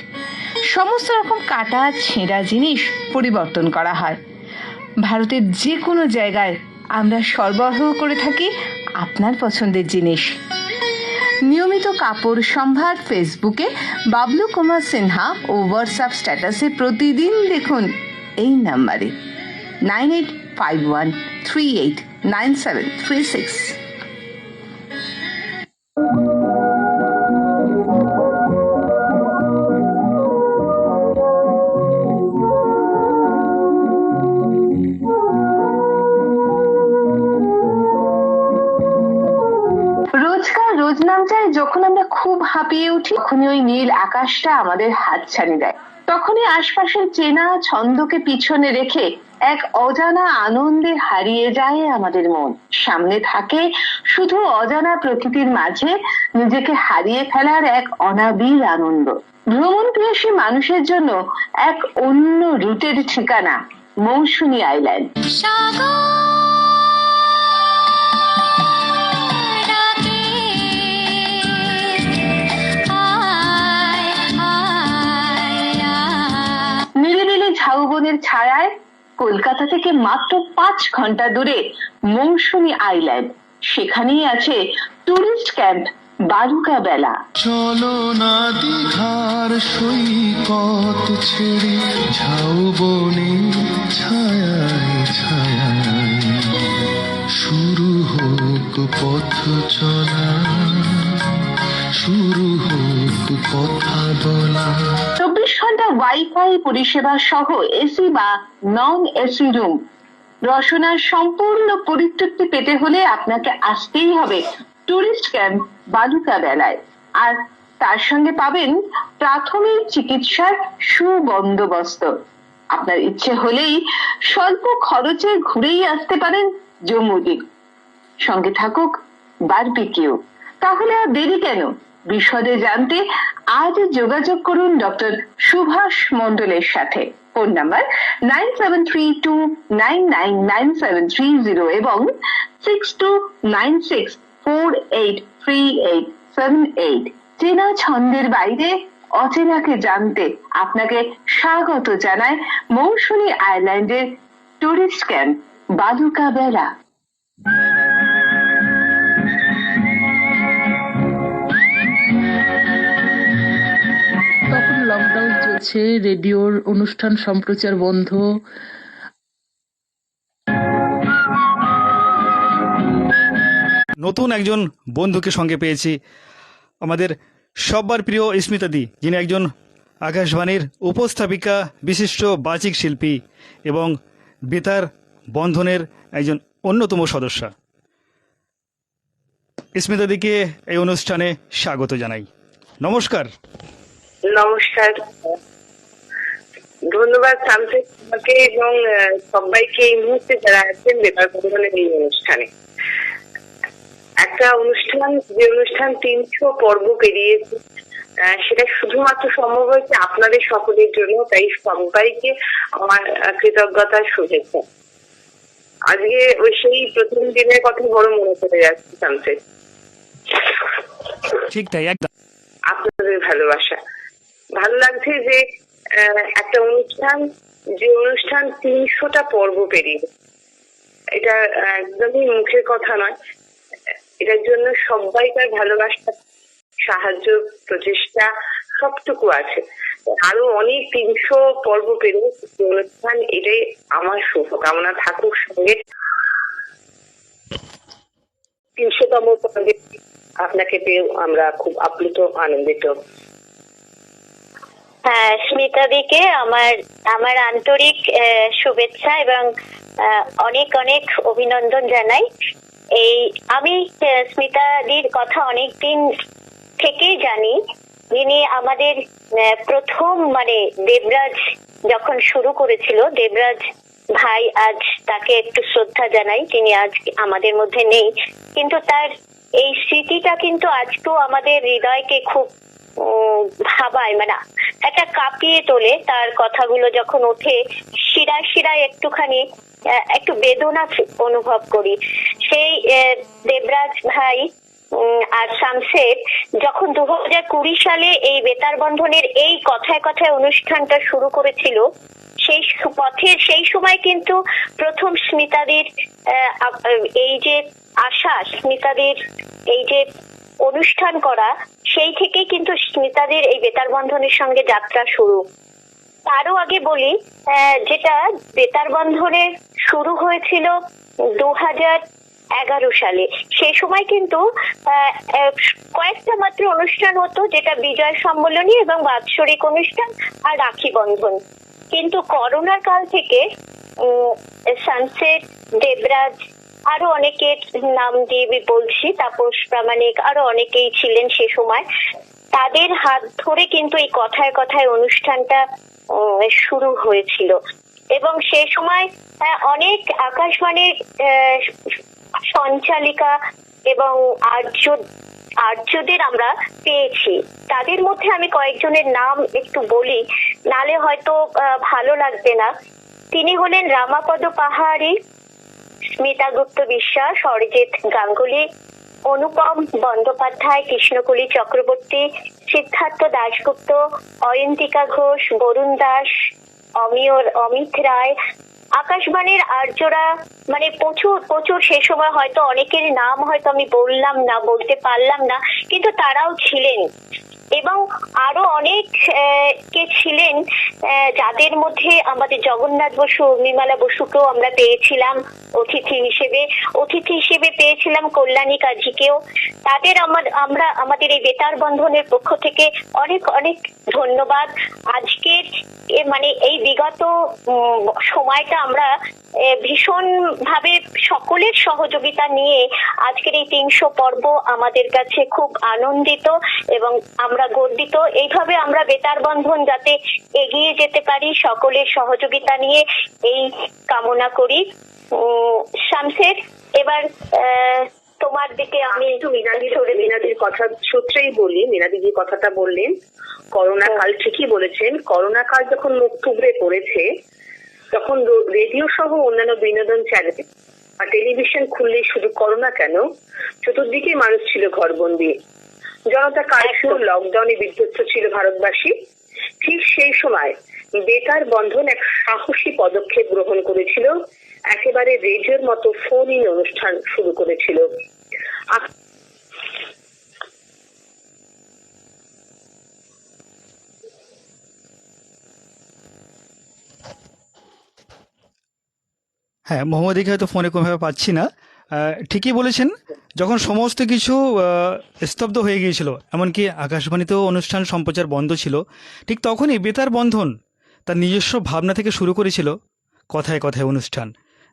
সমস্ত রকম কাটা ছেঁড়া জিনিস পরিবর্তন করা হয়। ভারতের যে কোনো জায়গায় আমরা সরবরাহ করে থাকি আপনার পছন্দের জিনিস। নিয়মিত কাপড় সম্ভার ফেসবুকে বাবলু কুমার সিনহা ও হোয়াটসঅ্যাপ স্ট্যাটাসে প্রতিদিন দেখুন এই নাম্বারে 9851389736। রোজ নাম চাই যখন আমরা খুব হাঁপিয়ে উঠি, তখনই ওই নীল আকাশটা আমাদের হাতছানি দেয়। তখনই আশপাশের চেনা ছন্দকে পিছনে রেখে এক অজানা আনন্দে হারিয়ে যায় আমাদের মন। সামনে থাকে শুধু অজানা প্রকৃতির মাঝে নিজেকে হারিয়ে ফেলার এক অনাবিল আনন্দ। ভ্রমণ পিয়াসী মানুষের জন্য এক অন্য রুটের ঠিকানা মৌসুমী আইল্যান্ড। নিরিবিলি ঝাউবনের ছায়ায় কলকাতা থেকে মাত্র 5 ঘন্টা দূরে মৌসুমী আইল্যান্ড, সেখানেই আছে টুরিস্ট ক্যাম্প বালুকা বেলা। চলো না দীঘার সৈকত ছেড়ে ঝাউবনে ছায়ায় ছায়ায় শুরু হোক পথ চলা, শুরু হোক কথা বলা। 24 ঘন্টা ওয়াইফাই পরিষেবা সহ এসি বা নন এসি রুম, রসনার সম্পূর্ণ পরিতৃপ্তি পেতে হলে আপনাকে আসতেই হবে টুরিস্ট ক্যাম্প বালুকা বেলায়। আর তার সঙ্গে পাবেন প্রাথমিক চিকিৎসার সুবন্দোবস্ত। আপনার ইচ্ছে হলেই স্বল্প খরচে ঘুরেই আসতে পারেন জম্মুদ্বীপ, সঙ্গে থাকুক বারবিকিউ। তাহলে আর দেরি কেন? বিশদে জানতে আজ যোগাযোগ করুন ডক্টর সুভাষ মণ্ডলের সাথে। ফোন নাম্বার 9732999730 এবং 6296483878। চেনা ছন্দের বাইরে অচেনাকে জানতে আপনাকে স্বাগত জানায় মৌসুমী আইল্যান্ডের টুরিস্ট ক্যাম্প বালুকা বেলা। তখন লকডাউন চলছে, রেডিওর অনুষ্ঠান সম্প্রচার বন্ধ। নতুন একজন বন্ধুকে সঙ্গে পেয়েছি, আমাদের সবার প্রিয় স্মিতাদি, যিনি একজন আকাশবাণীর উপস্থাপিকা, বিশিষ্ট বাচিক শিল্পী এবং বেতার বন্ধনের একজন অন্যতম সদস্য। স্মিতাদিকে এই অনুষ্ঠানে স্বাগত জানাই। নমস্কার। নমস্কার, ধন্যবাদ শামসেদ তোমাকে এবং সবাইকে এই মুহূর্তে যারা আছেন বেতার বন্ধনের এই অনুষ্ঠানে। একটা অনুষ্ঠান, যে অনুষ্ঠান 300 পর্ব পেরিয়েছে, সেটা শুধুমাত্র সম্ভব হয়েছে আপনাদের সকলের জন্য। তাই সবাইকে আমার কৃতজ্ঞতার শুভেচ্ছা। আজকে ওই সেই প্রথম দিনের কথা বড় মনে পড়ে যাচ্ছে শামসেদ। ঠিক তাই, একদম আপনাদের ভালোবাসা ভালো লাগছে যে একটা অনুষ্ঠান, যে অনুষ্ঠান 300টা পর্ব পেরিয়ে, এটা একদমই মুখের কথা নয়। এটার জন্য সবাইকার ভালোবাসা, সাহায্য, প্রচেষ্টা সবটুকু আছে। আরো অনেক 300 পর্ব পেরিয়ে অনুষ্ঠান, এটাই আমার শুভকামনা থাকুক সঙ্গে। 300তম পর্বে আপনাকে পেয়েও আমরা খুব আপ্লুত, আনন্দিত। হ্যাঁ, স্মিতাদিকে আমার আন্তরিক শুভেচ্ছা এবং অনেক অনেক অভিনন্দন জানাই। আমি স্মিতাদির কথা অনেকদিন থেকেই জানি। যিনি আমাদের প্রথম দেবরাজ যখন শুরু করেছিল, দেবরাজ ভাই, আজ তাকে একটু শ্রদ্ধা জানাই। তিনি আজ আমাদের মধ্যে নেই, কিন্তু তার এই স্মৃতিটা কিন্তু আজকেও আমাদের হৃদয়কে খুব ভাবায়, একটা কাঁপিয়ে তোলে। তার কথাগুলো যখন ওঠে, শিরায় শিরায় একটু বেদনা অনুভব করি। সেই দেবরাজ ভাই আর শামসেদ যখন 2020 সালে এই বেতার বন্ধনের এই কথায় কথায় অনুষ্ঠানটা শুরু করেছিল, সেই সময় কিন্তু প্রথম স্মিতাদির এই যে আশা, স্মিতাদির এই যে অনুষ্ঠান করা, সেই থেকেই কিন্তু স্মিতাদির এই বেতার বন্ধনের সঙ্গে যাত্রা শুরু। তারও আগে বলি, যেটা বেতার বন্ধনে শুরু হয়েছিল 2011 সালে। সেই সময় কিন্তু কয়েকটা মাত্র অনুষ্ঠান হতো, যেটা বিজয় সম্মেলনী এবং বাৎসরিক অনুষ্ঠান আর রাখি বন্ধন। কিন্তু করোনার কাল থেকে সানসেট, দেবরাজ, আরো অনেকের নাম দিয়ে বলছি, তাপস প্রামাণিক, আরো অনেকেই ছিলেন সে সময়। তাদের হাত ধরে কিন্তু এই কথায় কথায় অনুষ্ঠানটা শুরু হয়েছিল। এবং সে সময় অনেক আকাশবাণীর সঞ্চালিকা এবং আর্যদের আমরা পেয়েছি। তাদের মধ্যে আমি কয়েকজনের নাম একটু বলি, নালে হয়তো ভালো লাগবে না। তিনি হলেন রামাপদ পাহাড়ি, স্মিতা গুপ্ত বিশ্বাস, অরিজিৎ গাঙ্গুলি, অনুপম বন্দ্যোপাধ্যায়, কৃষ্ণকলি চক্রবর্তী, সিদ্ধার্থ দাশগুপ্ত, অয়ন্তিকা ঘোষ, বরুণ দাস, অমিত রায়, আকাশবাণীর আর্যরা মানে প্রচুর প্রচুর, সেই সময় হয়তো অনেকের নাম হয়তো আমি বলতে পারলাম না, কিন্তু তারাও ছিলেন। এবং আরো অনেক কে ছিলেন, যাদের মধ্যে আমাদের জগন্নাথ বসু, উর্মিমালা বসুকেও আমরা পেয়েছিলাম অতিথি হিসেবে পেয়েছিলাম, কল্যাণী কাজীকেও। তাদের আমরা আমাদের এই বেতার বন্ধনের পক্ষ থেকে অনেক অনেক ধন্যবাদ। আজকের মানে এই বিগত সময়টা আমরা ভীষণ ভাবে সকলের সহযোগিতা নিয়ে আজকের এই 300 পর্ব আমাদের কাছে খুব আনন্দিত এবং আমরা গর্বিত। এইভাবে আমরা বেতার বন্ধন যাতে এগিয়ে যেতে পারি সকলের সহযোগিতা নিয়ে এই কামনা করি। শামসের, এবার তোমার দিকে আমি একটু মিনাদির কথা সূত্রেই বলি। মিনাদিজি কথাটা বললেন, করোনা কাল ঠিকই বলেছেন। করোনা কাল যখন মুখ থুবড়ে পড়েছে, তখন রেডিও সহ অন্যান্য বিনোদন চ্যানেল আর টেলিভিশন খুললে শুধু করোনা কেন, চতুর্দিকে মানুষ ছিল ঘরবন্দি। জনতা কারফিউ, লকডাউনে বিধ্বস্ত ছিল ভারতবাসী। ঠিক সেই সময় বেতার বন্ধন এক সাহসী পদক্ষেপ গ্রহণ করেছিল, একেবারে রেডিওর মতো ফোন ইন অনুষ্ঠান শুরু করেছিল। হ্যাঁ, মোহাম্মদীকে হয়তো ফোনে কোনোভাবে পাচ্ছি না। ঠিকই বলেছেন, যখন সমস্ত কিছু স্তব্ধ হয়ে গিয়েছিল, এমনকি আকাশবাণীতেও অনুষ্ঠান সম্প্রচার বন্ধ ছিল, ঠিক তখনই বেতার বন্ধন তার নিজস্ব ভাবনা থেকে শুরু করেছিল কথায় কথায় অনুষ্ঠান,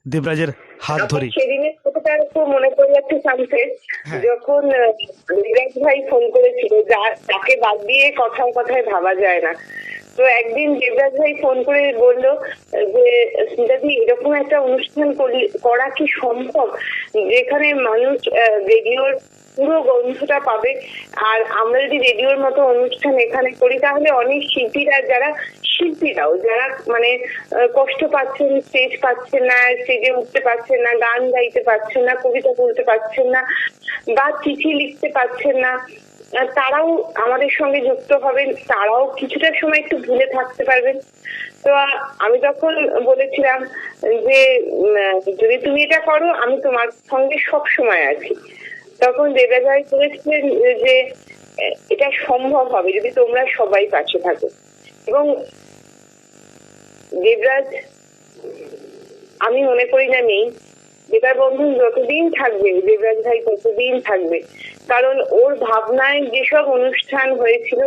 দেবরাজের হাত ধরে। সেদিনের কথাটা একটু মনে পড়ে যাচ্ছে শামসের, যখন দেবরাজ ভাই ফোন করেছিল, তাকে বাদ দিয়ে কথায় কথায় ভাবা যায় না। তো একদিন দেবরাজ ভাই ফোন করে বললো যে স্মিতাদি, এরকম একটা অনুষ্ঠান করা কি সম্ভব যেখানে মানুষ রেডিওর পুরো গন্ধটা পাবে? আর আমরা যদি রেডিওর মতো অনুষ্ঠান এখানে করি, তাহলে অনেক শিল্পীরাও যারা মানে কষ্ট পাচ্ছেন, স্টেজ পাচ্ছেন না, স্টেজে উঠতে পারছেন না, গান গাইতে পারছেন না, কবিতা বলতে পারছেন না, বা চিঠি লিখতে পারছেন না, তারাও আমাদের সঙ্গে যুক্ত হবেন, তারাও কিছুটা সময় একটু ভুলে থাকতে পারবেন। তো আমি তখন বলেছিলাম যে যদি তুমি এটা করো, আমি তোমার সঙ্গে সব সময় আছি। তখন দেবরাজ ভাই বলেছিলেন যে এটা সম্ভব হবে যদি তোমরা সবাই পাশে থাকো। এবং দেবরাজ, আমি মনে করি না নেই, বেতার বন্ধন যতদিন থাকবে দেবরাজ ভাই ততদিন থাকবে। কারণ ওর ভাবনায় যেসব অনুষ্ঠান হয়েছিল,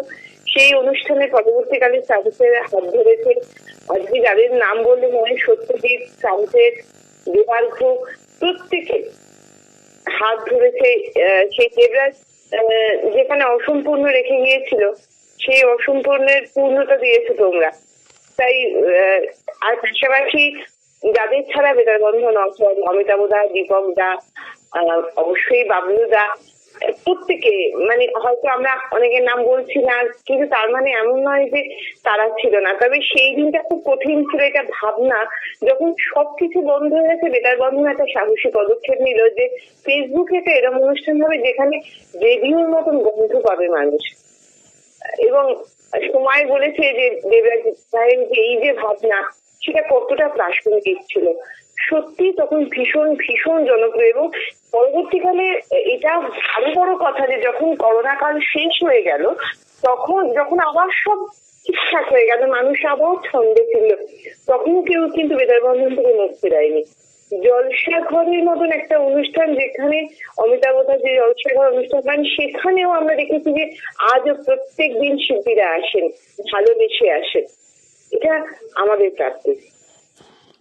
সেই অনুষ্ঠানে পরবর্তীকালে সামসের হাত ধরেছে। আজকে যাদের নাম বললে মনে, সত্যজিৎ, সামসের, দেবার্ঘ, প্রত্যেকে হাত ধরেছে। সেই দেবরাজ যেখানে অসম্পূর্ণ রেখে গিয়েছিল, সেই অসম্পূর্ণের পূর্ণতা দিয়েছো তোমরা। তাই আর পাশাপাশি যাদের ছাড়া বেতার বন্ধন অচল, অমিতাভ দা, দীপক দা, অবশ্যই বাবলু দা, প্রত্যেকে, মানে হয়তো আমরা অনেকের নাম বলছি না, কিন্তু তার মানে এমন নয় যে তারা ছিল না। তবে সেই দিনটা খুব কঠিন ছিল, এটা ভাবনা। যখন সবকিছু বন্ধ হয়েছে, বেতার বন্ধন একটা সাহসী পদক্ষেপ নিল যে ফেসবুকে একটা এরকম অনুষ্ঠান হবে যেখানে রেডিওর মতন গন্ধ পাবে মানুষ। এবং সময় বলেছে যে দেবরাজ ভাইয়ের যে এই যে ভাবনা, সেটা কতটা প্রাসঙ্গিক ছিল। সত্যি তখন ভীষণ ভীষণ জনপ্রিয়। এবং পরবর্তীকালে এটা আরো বড় কথা যে যখন করোনা কাল শেষ হয়ে গেল, তখন যখন আবার সব ঠিকঠাক হয়ে গেল, মানুষ আবার ছন্দে ছিল, তখন কেউ কিন্তু বেতার বন্ধন থেকে মুক্তি দেয়নি। জলসা ঘরের মতন একটা অনুষ্ঠান, যেখানে অমিতাভ দা যে জলসা ঘর অনুষ্ঠান করেন, সেখানেও আমরা দেখেছি যে আজও প্রত্যেক দিন শিল্পীরা আসেন, ভালোবেসে আসেন। এটা আমাদের প্রাপ্তি।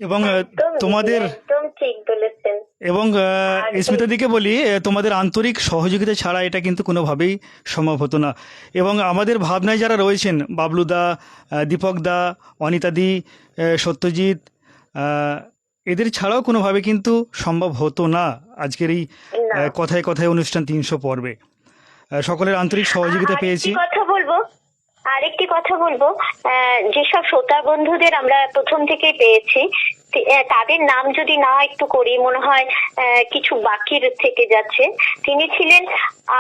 এবং তোমাদের একদম ঠিক বলেছেন। এবং স্মিতা দিকে বলি, তোমাদের আন্তরিক সহযোগিতা ছাড়া এটা কিন্তু কোনোভাবেই সম্ভব হতো না। এবং আমাদের ভাবনায় যারা রয়েছেন, বাবলু দা, দীপক দা, অনিতা দি, সত্যজিৎ, এদের ছাড়াও কোনোভাবে কিন্তু সম্ভব হতো না আজকের এই কথায় কথায় অনুষ্ঠান 300 পর্বে। সকলের আন্তরিক সহযোগিতা পেয়েছি। আরেকটি কথা বলবো, যেসব শ্রোতা বন্ধুদের আমরা প্রথম থেকেই পেয়েছি, তাদের নাম যদি না একটু করি, মনে হয় কিছু বাকি থেকে যাচ্ছে। তিনি ছিলেন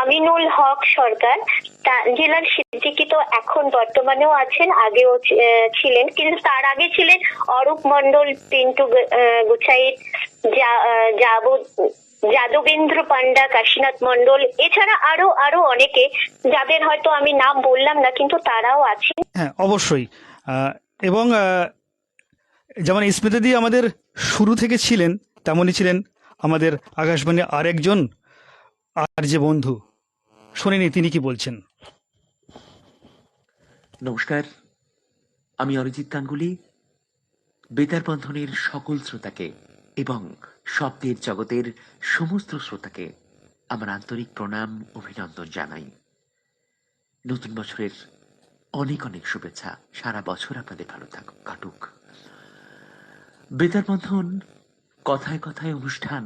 আমিনুল হক সরকার, তানজিলাল সিদ্দিকী তো এখন বর্তমানেও আছেন, আগেও ছিলেন, কিন্তু তার আগে ছিলেন অরূপ মন্ডল, পিন্টু গুচাইত, যাদবেন্দ্র পান্ডা, কাশীনাথ মন্ডল, এছাড়া আরো অনেকে যাদের হয়তো আমি নাম বললাম না, কিন্তু তারাও আছেন। হ্যাঁ, অবশ্যই। এবং যেমন স্মৃতি দি আমাদের শুরু থেকে ছিলেন, তেমনই ছিলেন আমাদের আকাশবাণী আরেকজন আর যে বন্ধু, শুনিনি তিনি কি বলছেন। নমস্কার, আমি অরিজিৎ গাঙ্গুলি। বেতার বন্ধনের সকল শ্রোতাকে এবং শব্দের জগতের সমস্ত শ্রোতাকে আমার আন্তরিক প্রণাম, অভিনন্দন জানাই। নতুন বছরের অনেক অনেক শুভেচ্ছা। সারা বছর আপনাদের ভালো কাটুক। বেতার বন্ধন কথায় কথায় অনুষ্ঠান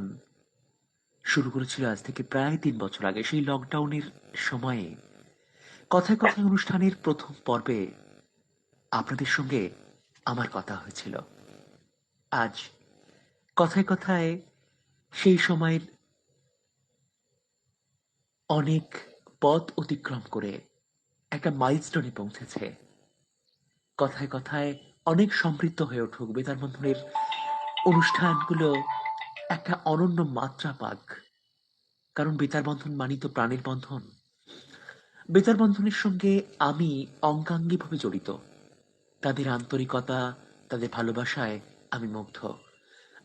শুরু করেছিল আজ থেকে প্রায় 3 বছর আগে। সেই লকডাউনের সময়ে কথায় কথায় অনুষ্ঠানের প্রথম পর্বে আপনাদের সঙ্গে আমার কথা হয়েছিল। আজ কথায় কথায় সেই সময়ের অনেক পথ অতিক্রম করে একটা মাইলস্টোনে পৌঁছেছে। কথায় কথায় অনেক সমৃদ্ধ হয়ে উঠুক, বেতার বন্ধনের অনুষ্ঠানগুলো একটা অনন্য মাত্রা পাক। কারণ বেতার বন্ধন মানি তো প্রাণের বন্ধন। বেতার বন্ধনের সঙ্গে আমি অঙ্গাঙ্গিভাবে জড়িত। তাদের আন্তরিকতা, তাদের ভালোবাসায় আমি মুগ্ধ।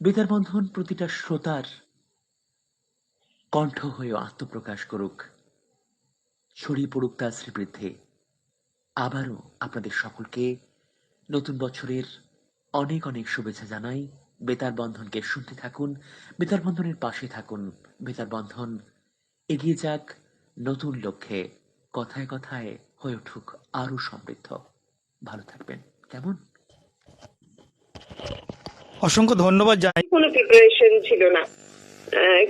বেতার বন্ধন প্রতিটা শ্রোতার কণ্ঠ হয়ে আত্মপ্রকাশ করুক, ছড়িয়ে পড়ুক তার শ্রীবৃদ্ধি। আবারও আপনাদের সকলকে নতুন বছরের অনেক অনেক শুভেচ্ছা জানাই। বেতার বন্ধনকে শুনতে থাকুন, বেতার বন্ধনের পাশে থাকুন। বেতার বন্ধন এগিয়ে যাক নতুন লক্ষ্যে, কথায় কথায় হয়ে উঠুক আরো সমৃদ্ধ। ভালো থাকবেন। কেমন? অসংখ্য ধন্যবাদ জানাই। কোনো প্রিপারেশন ছিল না,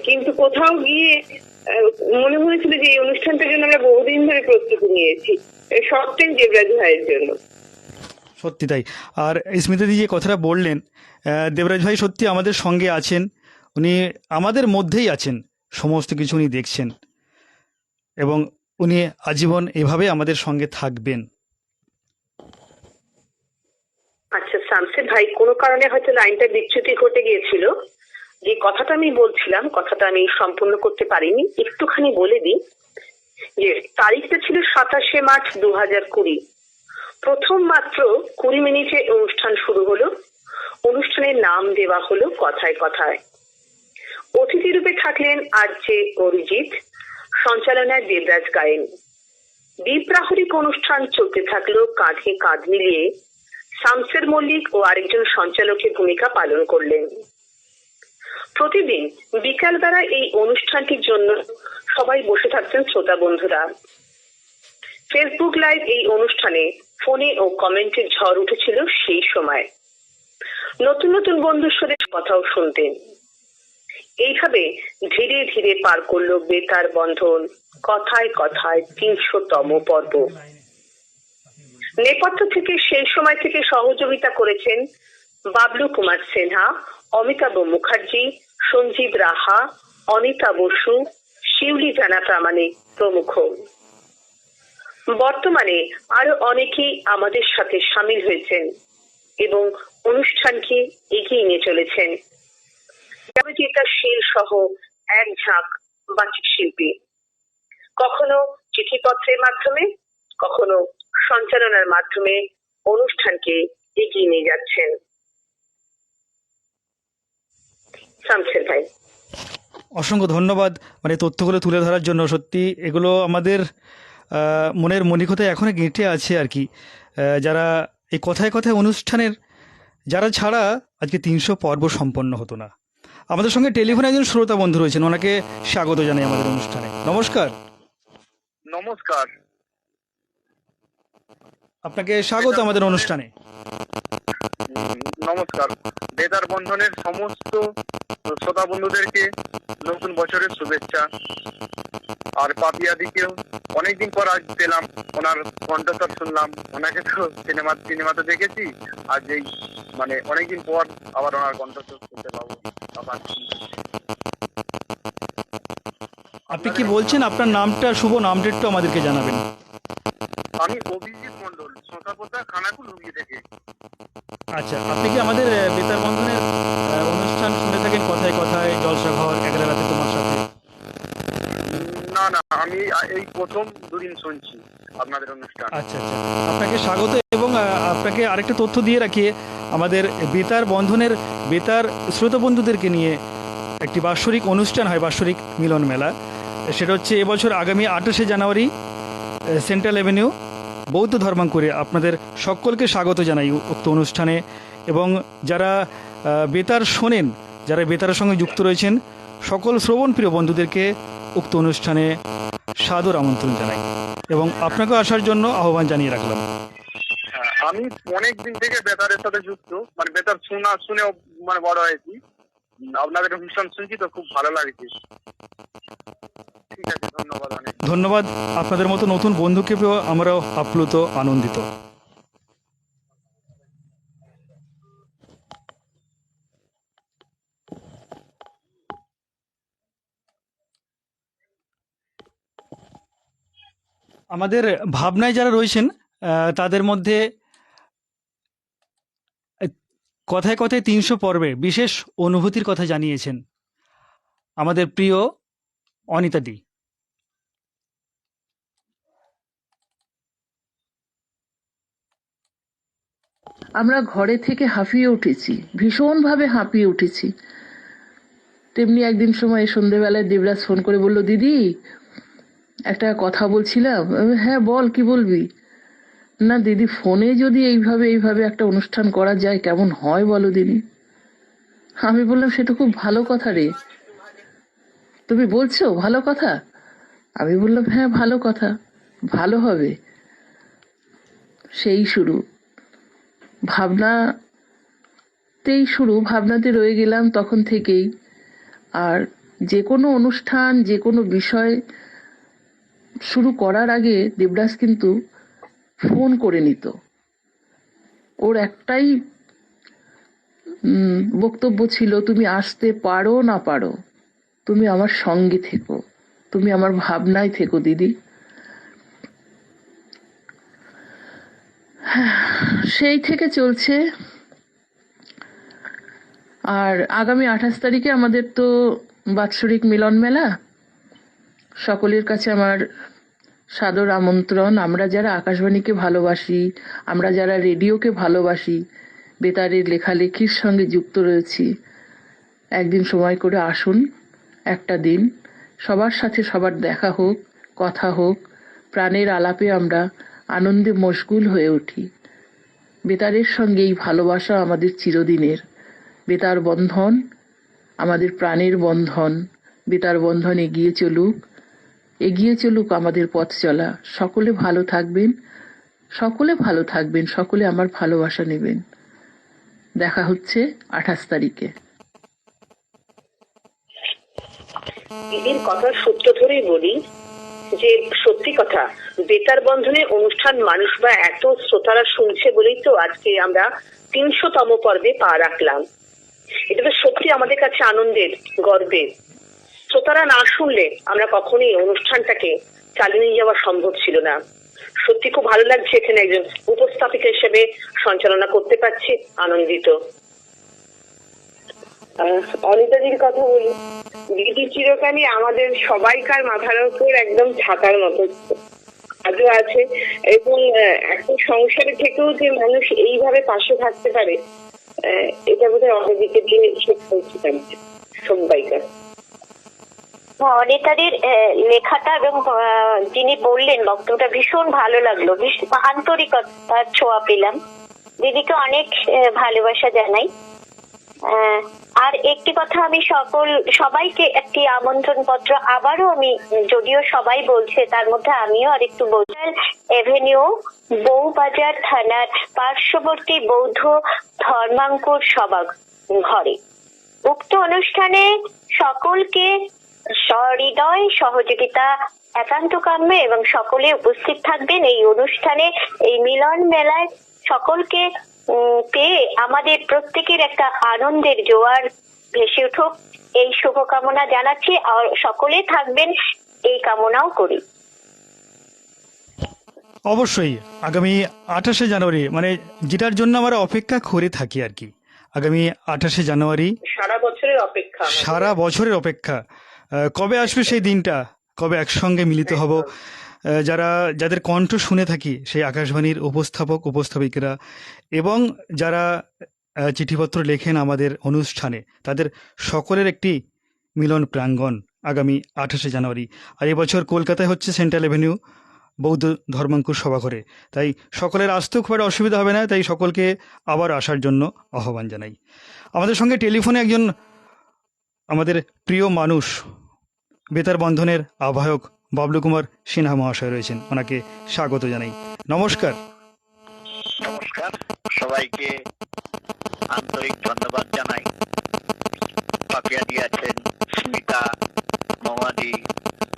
কিন্তু কোথাও গিয়ে মনে হয়েছিল যে এই অনুষ্ঠানটার জন্য আমরা বহুদিন ধরে প্রস্তুতি নিয়েছি, সবটাই দেবরাজ ভাইয়ের জন্য। সত্যি তাই। আর স্মৃতিদি যে কথাটা বললেন, দেবরাজ ভাই সত্যি আমাদের সঙ্গে আছেন, উনি আমাদের মধ্যেই আছেন, সমস্ত কিছু উনি দেখছেন এবং উনি আজীবন এভাবে আমাদের সঙ্গে থাকবেন। আচ্ছা শামসের ভাই, কোনো কারণে হয়তো লাইনটা বিচ্যুতি ঘটে গিয়েছিল। যে কথাটা আমি বলছিলাম, কথাটা আমি সম্পূর্ণ করতে পারিনি, একটুখানি বলে দিই। যে তারিখটা ছিল 27 মার্চ 2020। প্রথম মাত্র 20 মিনিটে অনুষ্ঠান শুরু হলো। অনুষ্ঠানের নাম দেওয়া হলো কথায় কথায়। অতিথি রূপে থাকলেন আর যে অরিজিৎ, সঞ্চালনায় দেবরাজ গায়েন। দ্বীপ্রাহরিক অনুষ্ঠান চলতে থাকলো কাঁধে কাঁধ মিলিয়ে। শামসের মল্লিক ও আরেকজন সঞ্চালকের ভূমিকা পালন করলেন। প্রতিদিন বিকালবেলা এই অনুষ্ঠানটির জন্য সবাই বসে থাকতেন শ্রোতা বন্ধুরা। ফেসবুক লাইভ এই অনুষ্ঠানে ফোনে ও কমেন্টের ঝড় উঠেছিল সেই সময়। নতুন নতুন বন্ধুর সাথে কথাও শুনতেন। এইভাবে ধীরে ধীরে পার করলো বেতার বন্ধন কথায় কথায় 300তম পর্ব। নেপথ্য থেকে সেই সময় থেকে সহযোগিতা করেছেন বাবলু কুমার সিনহা, অমিতাভ মুখার্জি, সঞ্জীব রাহা, অনিতা বসু, শিউলি জানা প্রামাণিক প্রমুখ। বর্তমানে আরো অনেকেই আমাদের সাথে সামিল হয়েছেন এবং অনুষ্ঠানকে এগিয়ে নিয়ে চলেছেন। দেবজিতা শীল সহ এক ঝাঁক বাচিক শিল্পী, কখনো চিঠিপত্রের মাধ্যমে, কখনো সঞ্চালনার মাধ্যমে অনুষ্ঠানকে এগিয়ে নিয়ে যাচ্ছেন। শামসের ভাই, অসংখ্য ধন্যবাদ মানে তথ্যগুলো তুলে ধরার জন্য। সত্যি এগুলো আমাদের মনের মনিকতায় এখনো গেঁথে আছে আর কি। যারা এই কথায় কথায় অনুষ্ঠানের যারা ছাড়া আজকে 300 পর্ব সম্পন্ন হতো না। আমাদের সঙ্গে টেলিফোনে একজন শ্রোতা বন্ধু রয়েছেন, ওনাকে স্বাগত জানাই আমাদের অনুষ্ঠানে। নমস্কার। নমস্কার, আপনাকে স্বাগত আমাদের অনুষ্ঠানে। নমস্কার। বেতার বন্ধনের সমস্ত শ্রোতা বন্ধুদেরকে নতুন বছরের শুভেচ্ছা। আর পাপিয়াদিকেও অনেকদিন পর আজ পেলাম, ওনার কণ্ঠস্বর শুনলাম। ওনাকে তো সিনেমাতে দেখেছি, আজ এই মানে অনেকদিন পর আবার ওনার কণ্ঠস্বর শুনতে পাবো। আপনি কি বলছেন? আপনার নামটা, শুভ নামটা একটু আমাদেরকে জানাবেন। দিল্লি থেকে। আচ্ছা, আপনি কি আমাদের বেতার বন্ধনের অনুষ্ঠান শুনে থাকেন কথায় কথায়, জলসাঘর, 11 রাতে তোমার সাথে? না না, আমি এই প্রথম দুদিন শুনছি আপনাদের অনুষ্ঠান। আচ্ছা আচ্ছা, আপনাকে স্বাগত। এবং আপনাকে আরেকটা তথ্য দিয়ে রাখি, আমাদের বেতার বন্ধনের বেতার শ্রোতা বন্ধুদেরকে নিয়ে একটি বাৎসরিক অনুষ্ঠান হয়, বাৎসরিক মিলন মেলা। সেটা হচ্ছে এবছর আগামী 28শে জানুয়ারি সেন্ট্রাল অ্যাভিনিউ বৌদ্ধ ধর্মাঙ্কুরে। আপনাদের সকলকে স্বাগত জানাই উক্ত অনুষ্ঠানে। এবং যারা বেতার শোনেন, যারা বেতারের সঙ্গে যুক্ত রয়েছেন, সকল শ্রবণপ্রিয় বন্ধুদেরকে উক্ত অনুষ্ঠানে সাদর আমন্ত্রণ জানাই এবং আপনাকেও আসার জন্য আহ্বান জানিয়ে রাখলাম। আমি অনেক দিন থেকে বেতারের সাথে যুক্ত, মানে বেতার শুনে মানে বড় হয়েছি। আপনাদের অনুষ্ঠান শুনছি তো খুব ভালো লাগছে। ঠিক আছে, ধন্যবাদ অনেক। ধন্যবাদ। আপনাদের মতো নতুন বন্ধুকে পেয়েও আমরাও আপ্লুত, আনন্দিত। আমাদের ভাবনায় যারা রয়েছেন তাদের মধ্যে কথায় কথায় 300 পর্বে বিশেষ অনুভূতির কথা জানিয়েছেন আমাদের প্রিয় অনিতাদি। আমরা ঘরে থেকে হাঁপিয়ে উঠেছি, ভীষণভাবে হাঁপিয়ে উঠেছি। তেমনি একদিন সময় সন্ধ্যেবেলায় দেবরাজ ফোন করে বলল, দিদি একটা কথা বলছিলাম। হ্যাঁ বল, কি বলবি? না দিদি, ফোনে যদি এইভাবে একটা অনুষ্ঠান করা যায় কেমন হয় বলো দিদি। আমি বললাম, সে তো খুব ভালো কথা রে, তুমি বলছো ভালো কথা? আমি বললাম, হ্যাঁ ভালো কথা, ভালো হবে। সেই শুরু, ভাবনাতে রয়ে গেলাম তখন থেকেই। আর যে কোনো অনুষ্ঠান, যে কোনো বিষয় শুরু করার আগে দেবরাজ কিন্তু ফোন করে নিত। ওর একটাই বক্তব্য ছিল, তুমি আসতে পারো না পারো, তুমি আমার সঙ্গে থেকো, তুমি আমার ভাবনায় থেকো দিদি। সেই থেকে চলছে। আর আগামী 28 তারিখে আমাদের তো বাৎসরিক মিলন মেলা। সকলের কাছে আমার সাদর আমন্ত্রণ। আমরা যারা আকাশবাণীকে ভালোবাসি, আমরা যারা রেডিওকে ভালোবাসি, বেতারের লেখালেখির সঙ্গে যুক্ত রয়েছি, একদিন সময় করে আসুন। একটা দিন সবার সাথে সবার দেখা হোক, কথা হোক, প্রাণের আলাপে আমরা আনন্দে মশগুল হয়ে উঠি। বেতারের সঙ্গে এই ভালোবাসা আমাদের চিরদিনের। বেতার বন্ধন আমাদের প্রাণের বন্ধন। বেতার বন্ধন এগিয়ে চলুক আমাদের পথ চলা। সকলে ভালো থাকবেন, সকলে আমার ভালোবাসা নেবেন। দেখা হচ্ছে 28 তারিখে। দিদির কথার সূত্র ধরেই বলি যে সত্যি কথা, বেতার বন্ধনের অনুষ্ঠান মানুষ বা এত শ্রোতারা শুনছে বলেই তো আজকে আমরা 300তম পর্বে পা রাখলাম। এটা তো সত্যি আমাদের কাছে আনন্দের, গর্বের। শ্রোতারা না শুনলে আমরা কখনোই অনুষ্ঠানটাকে চালিয়ে নিয়ে যাওয়া সম্ভব ছিল না। সত্যি খুব ভালো লাগছে এখানে একজন উপস্থাপিকা হিসেবে সঞ্চালনা করতে পারছি, আনন্দিত। অনিতাদির কথা বলি, দিদি চিরকালই আমাদের সবাইকার মাথার উপর একদম ছাতার মতো আজও আছে। এবং এখন সংসারে থেকেও যে মানুষ এইভাবে পাশে থাকতে পারে, এটা বোধহয় অনেকদিকে দিয়ে শিখতে হচ্ছে সবাইকার। অনিতাদির লেখাটা এবং যিনি বললেন বক্তব্যটা ভীষণ ভালো লাগলো, আন্তরিকতার ছোঁয়া পেলাম। দিদিকে অনেক ভালোবাসা জানাই। আর একটি কথা, আমি সবাইকে একটি আমন্ত্রণ পত্র আবারও আমি, যদিও সবাই বলছে তার মধ্যে আমিও আর একটু বলছি। এভিনিউ বউবাজার থানার পার্শ্ববর্তী বৌদ্ধ ধর্মাঙ্কুর সভা ঘরে উক্ত অনুষ্ঠানে সকলকে সহৃদয় সহযোগিতা একান্ত কাম্য এবং সকলে উপস্থিত থাকবেন এই অনুষ্ঠানে, এই মিলন মেলায়। সকলকে পেয়ে আমাদের প্রত্যেকের একটা আনন্দের জোয়ার ভেসে উঠুক, এই শুভকামনা জানাচ্ছি। আর সকলে থাকবেন এই কামনাও করি। অবশ্যই আগামী 28শে জানুয়ারি, মানে যেটার জন্য আমরা অপেক্ষা করে থাকি আর কি। আগামী 28শে জানুয়ারি সারা বছরের অপেক্ষা আমাদের। সারা বছরের অপেক্ষা। কবে আসবে সেই দিনটা, কবে একসঙ্গে মিলিত হব, যাদের কণ্ঠ শুনে থাকি সেই আকাশবাণীর উপস্থাপক উপস্থাপিকারা এবং যারা চিঠিপত্র লেখেন আমাদের অনুষ্ঠানে, তাদের সকলের একটি মিলন প্রাঙ্গণ আগামী 28শে জানুয়ারি। আর এবছর কলকাতায় হচ্ছে সেন্ট্রাল এভিনিউ বৌদ্ধ ধর্মাঙ্কুর সভাঘরে। তাই সকলের আসতেও খুব একটা অসুবিধা হবে না, তাই সকলকে আবার আসার জন্য আহ্বান জানাই। আমাদের সঙ্গে টেলিফোনে একজন আমাদের প্রিয় মানুষ, বেতার বন্ধনের আহ্বায়ক বাবলু কুমার সিনহা মহাশয় রয়েছেন, ওনাকে স্বাগত জানাই। নমস্কার। নমস্কার, সবাইকে আন্তরিক ধন্যবাদ জানাই। পাপিয়া দি আছেন, স্মিতা, মোহাম্মদি,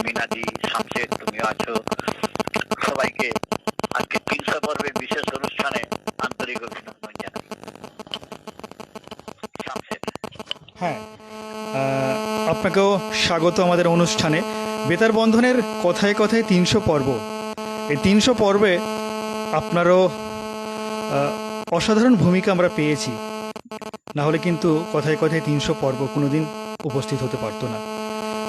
মিনাদি, শামশেদ, তুমিও আছো। সবাইকে আজকে 300 পর্বের বিশেষ অনুষ্ঠানে আন্তরিক অভিনন্দন জানাই। শামশেদ। হ্যাঁ, আপনাকেও স্বাগত আমাদের অনুষ্ঠানে। বেতার বন্ধনের কথায় কথায় 300 পর্ব। এই 300 পর্বে আপনারও অসাধারণ ভূমিকা আমরা পেয়েছি, না হলে কিন্তু কথায় কথায় 300 পর্ব কোনোদিন উপস্থিত হতে পারতো না।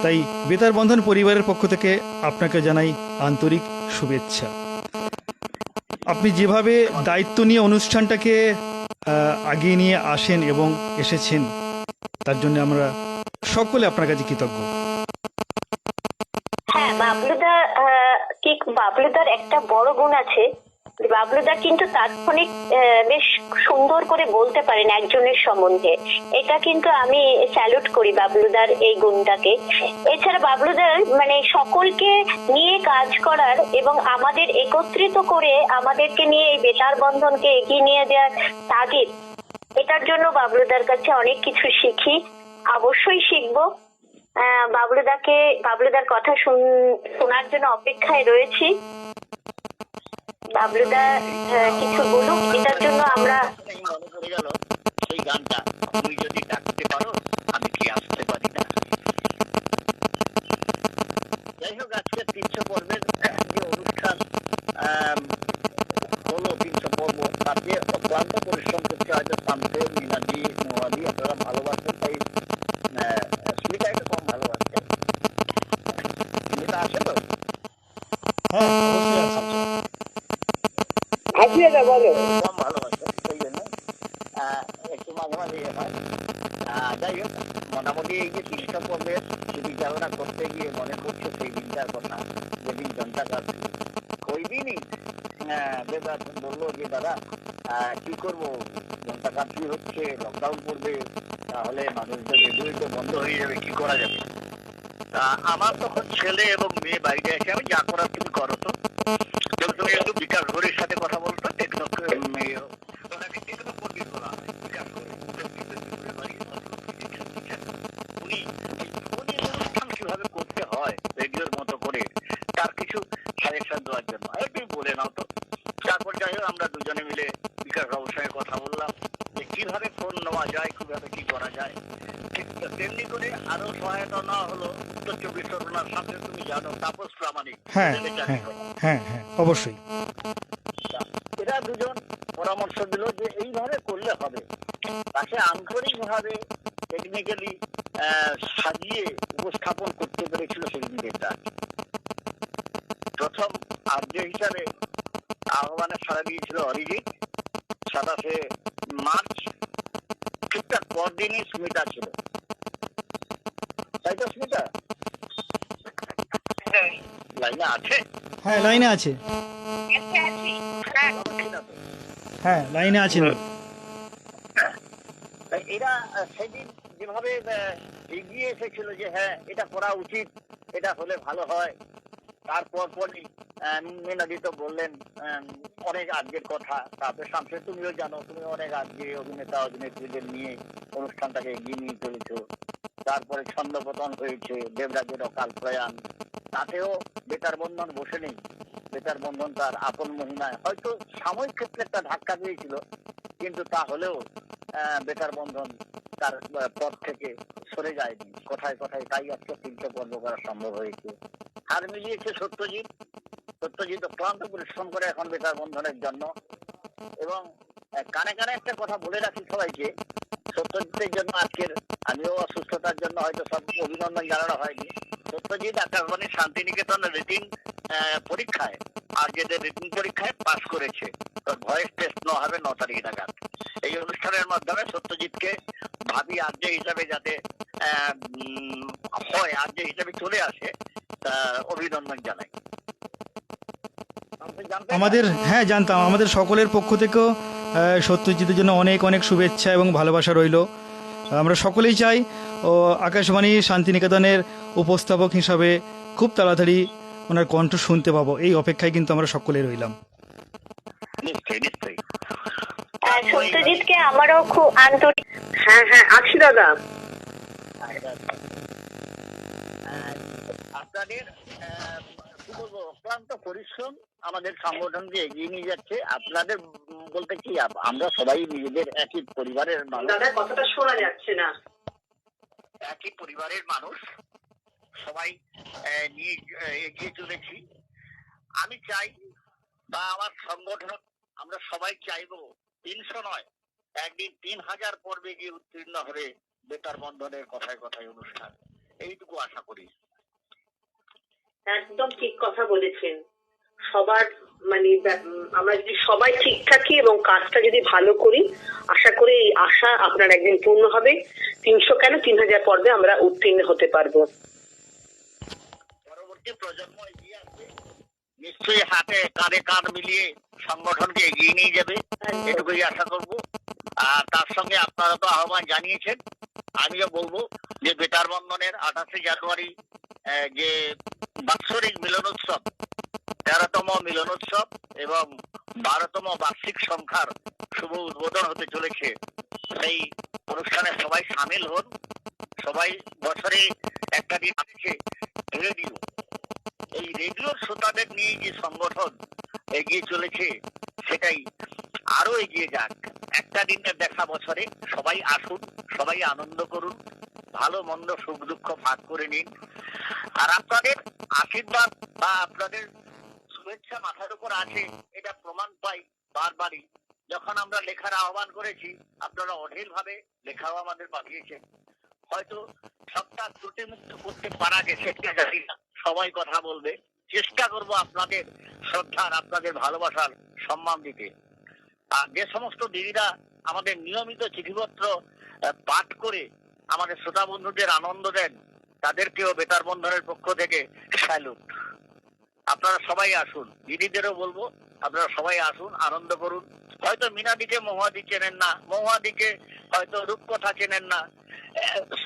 তাই বেতার বন্ধন পরিবারের পক্ষ থেকে আপনাকে জানাই আন্তরিক শুভেচ্ছা। আপনি যেভাবে দায়িত্ব নিয়ে অনুষ্ঠানটাকে আগিয়ে নিয়ে আসেন এবং এসেছেন, তার জন্য আমরা সকলে আপনার কাছে কৃতজ্ঞ। হ্যাঁ, বাবলুদার একটা বড় গুণ আছে, বাবলুদা কিন্তু তাৎক্ষণিক বেশ সুন্দর করে বলতে পারেন একজনের সম্বন্ধে। এটা কিন্তু আমি স্যালুট করি বাবলুদার এই গুণটাকে। এছাড়া বাবলুদার মানে সকলকে নিয়ে কাজ করার এবং আমাদের একত্রিত করে আমাদেরকে নিয়ে এই বেতার বন্ধনকে এগিয়ে নিয়ে যাওয়ার তাগিদ, এটার জন্য বাবলুদার কাছে অনেক কিছু শিখি, অবশ্যই শিখবো। বাবলুদার কথা শোনার জন্য অপেক্ষায় রয়েছি। বাবলুদা কিছু বলুক, এটার জন্য আমরা। মনে পড়ে গেল সেই গানটা, তুমি যদি ডাকতে পারো আমি কি আসতে পারি না। যাই হোক, আজকে 300 পর্বের যে অনুষ্ঠান হলো, 300 পর্ব, তাতে অক্লান্ত পরিশ্রম করতে হয়তো শামশেদ, মিনাদি, মোহাদি আপনারা ভালোবাসেন, তাই স্মিতা একটু কম ভালোবাসে। স্মিতা আসে তো? হ্যাঁ, অবশ্যই আছে। কম ভালোবাসে, সেই জন্য একটু মাঝে মাঝে হয়। যাই হোক, মোটামুটি এই যে 300 পর্বের পরিচালনা করতে গিয়ে মনে করছে সেই দিনটার কথা, যেদিন জনতা কার্ফিউ। ওই দিনই বেদার বললো যে দাদা কি করবো, জনতা কার্ফিউ হচ্ছে, লকডাউন পড়বে, তাহলে মানুষদের রেডিও তো বন্ধ হয়ে যাবে, কি করা যাবে। তা আমার তখন ছেলে এবং মেয়ে বাইরে এসে, আমি যা করার তুমি করো তো, তুমি একটু বিকাশ ঘরের সাথে কথা বলতো, কিভাবে করতে হয় রেডিওর মতো করে, তার কিছু সাজেশন দেওয়ার জন্য তুমি বলে নাও তো। তারপর যাই হোক, আমরা দুজনে মিলে বিকাশ বাবুর সঙ্গে কথা বললাম যে কিভাবে ফোন নেওয়া যায়, কিভাবে কি করা যায়। ঠিক তেমনি করে আরো সহায়তা নেওয়া হলো উত্তর 24 পরগনার সাথে, তুমি জানো, তাপস প্রামাণিক। হ্যাঁ হ্যাঁ হ্যাঁ, অবশ্যই। এরা দুজন পরামর্শ দিল যে এইভাবে করলে হবে। তাকে আন্তরিকভাবে টেকনিক্যালি সাজিয়ে উপস্থাপন করতে পেরেছিল সেদিনের ডাক। প্রথম আর্য হিসাবে আহ্বানের সাড়া দিয়েছিল অরিজিৎ। 27শে মার্চ, ঠিক তার পরদিনই স্মিতা ছিল, তাই তো? স্মিতা লাইনে আছে? হ্যাঁ, লাইনে আছে। হ্যাঁ, লাইনে আছেন। এরা সেদিন যেভাবে এগিয়ে এসেছিল যে হ্যাঁ এটা করা উচিত, এটা হলে ভালো হয়, তারপর পরই মিনাদি তো বললেন অনেক আজকের কথা। তারপরে শামশেদ, তুমিও জানো, তুমি অনেক আজকে অভিনেতা অভিনেত্রীদের নিয়ে অনুষ্ঠানটাকে এগিয়ে নিয়ে চলেছো। তারপরে ছন্দপতন হয়েছে, দেবরাজের অকাল প্রয়াণ, তাতেও বেতার বন্ধন বসে নেই। বেতার বন্ধন তার আপন মহিমায় হয়তো সাময়িক ক্ষেত্রে একটা ধাক্কা দিয়েছিল, কিন্তু তা হলেও বেতার বন্ধন তার পথ থেকে সরে যায়নি কথায় কথায়। তাই আজকে 300 পর্ব করা সম্ভব হয়েছে। হার মিলিয়েছে সত্যজিৎ, সত্যজিৎ অক্লান্ত পরিশ্রম করে এখন বেতার বন্ধনের জন্য। এবং কানে কানে একটা কথা বলে রাখি সবাইকে, সত্যজিতের জন্য আজকের, আমিও অসুস্থতার জন্য হয়তো সব অভিনন্দন জানানো হয়নি। সত্যজিৎ আকাশবাণী শান্তিনিকেতন রেটিং পরীক্ষায়, আর যেদের রেটিং পরীক্ষায় পাশ করেছে, ভয়েস টেস্ট হবে 9 তারিখ নাগাদ। এই অনুষ্ঠানের মাধ্যমে সত্যজিৎকে ভাবি আর্য হিসাবে যাতে হয়, আর্য হিসাবে চলে আসে, অভিনন্দন জানাই। আমাদের, হ্যাঁ জানতাম, আমাদের সকলের পক্ষ থেকেও সত্যজিতের জন্য অনেক অনেক শুভেচ্ছা এবং ভালোবাসা রইল। আমরা সকলেই চাই ও আকাশবাণী শান্তিনিকেতনের উপস্থাপক হিসাবে খুব তাড়াতাড়ি ওনার কণ্ঠ শুনতে পাবো, এই অপেক্ষায় কিন্তু আমরা সকলেই রইলাম। নিশ্চয়ই নিশ্চয়ই। সত্যজিৎকে আমারও খুব আন্তরিক। হ্যাঁ হ্যাঁ, আছি দাদা। আপনাদের কি বলবো, অক্লান্ত পরিশ্রম আমাদের সংগঠনকে এগিয়ে নিয়ে যাচ্ছে। আপনাদের বলতে কি, আমরা সবাই নিজেদের একই পরিবারের মানুষ। দাদা কথাটা শোনা যাচ্ছে না। একই পরিবারের মানুষ, সবাই নিয়ে এগিয়ে চলেছি। আমি চাই, বা আমার সংগঠন, আমরা সবাই চাইবো 300 নয়, একদিন 3000 পর্বে গিয়ে উত্তীর্ণ হবে বেতার বন্ধনের কথায় কথায় অনুষ্ঠান, এইটুকু আশা করি। একদম ঠিক কথা বলেছেন। সবার মানে আমরা যদি সবাই ঠিক থাকি এবং কাজটা যদি ভালো করি, আশা করি এই আশা আপনার একদিন পূর্ণ হবে। 300 কেন, 3000 পর্বে আমরা উত্তীর্ণ হতে পারবো। পরবর্তী প্রজন্ম এগিয়ে আসবে, নিশ্চয়ই হাতে কাঁধে কাঁধ মিলিয়ে সংগঠনকে এগিয়ে নিয়ে যাবে, এটুকুই আশা করব। আর তার সঙ্গে আপনারা তো আহ্বান জানিয়েছেন, আমিও বলবো যে বেতার বন্ধনের 28শে জানুয়ারি যে বাৎসরিক মিলনোৎসব, 13তম মিলনোৎসব এবং 12তম বার্ষিক সংখ্যার শুভ উদ্বোধন হতে চলেছে। সেই অনুষ্ঠানে সবাই সামিল হন। সবাই, বছরে একটা দিন আছে রেডিও, এই রেডিওর শ্রোতাদের নিয়ে যে সংগঠন এগিয়ে চলেছে, সেটাই আরো এগিয়ে যাক। একটা দিনের দেখা বছরে, সবাই আসুন, সবাই আনন্দ করুন, ভালো মন্দ সুখ দুঃখ ভাগ করে নিন। আর আপনাদের আশীর্বাদ বা আপনাদের শুভেচ্ছা মাথার উপর আছে, এটা প্রমাণ পাই বারবারই। যখন আমরা লেখার আহ্বান করেছি, আপনারা অঢেল ভাবে লেখাও আমাদের পাঠিয়েছেন। হয়তো সবটা ত্রুটি মুক্ত করতে পারা গেছে কিনা জানি না, সবাই কথা বলবে, চেষ্টা করব আপনাদের শ্রদ্ধার, আপনাদের ভালোবাসার সম্মান দিতে। আর যে সমস্ত দিদিরা আমাদের নিয়মিত চিঠিপত্র পাঠ করে আমাদের শ্রোতা বন্ধুদের আনন্দ দেন, তাদেরকেও বেতার বন্ধনের পক্ষ থেকে স্যালুট। আপনারা সবাই আসুন, দিদিদেরও বলবো আপনারা সবাই আসুন, আনন্দ করুন। হয়তো মিনাদিকে মহুয়াদি চেনেন না, মহুয়াদিকে হয়তো রূপকথা চেনেন না,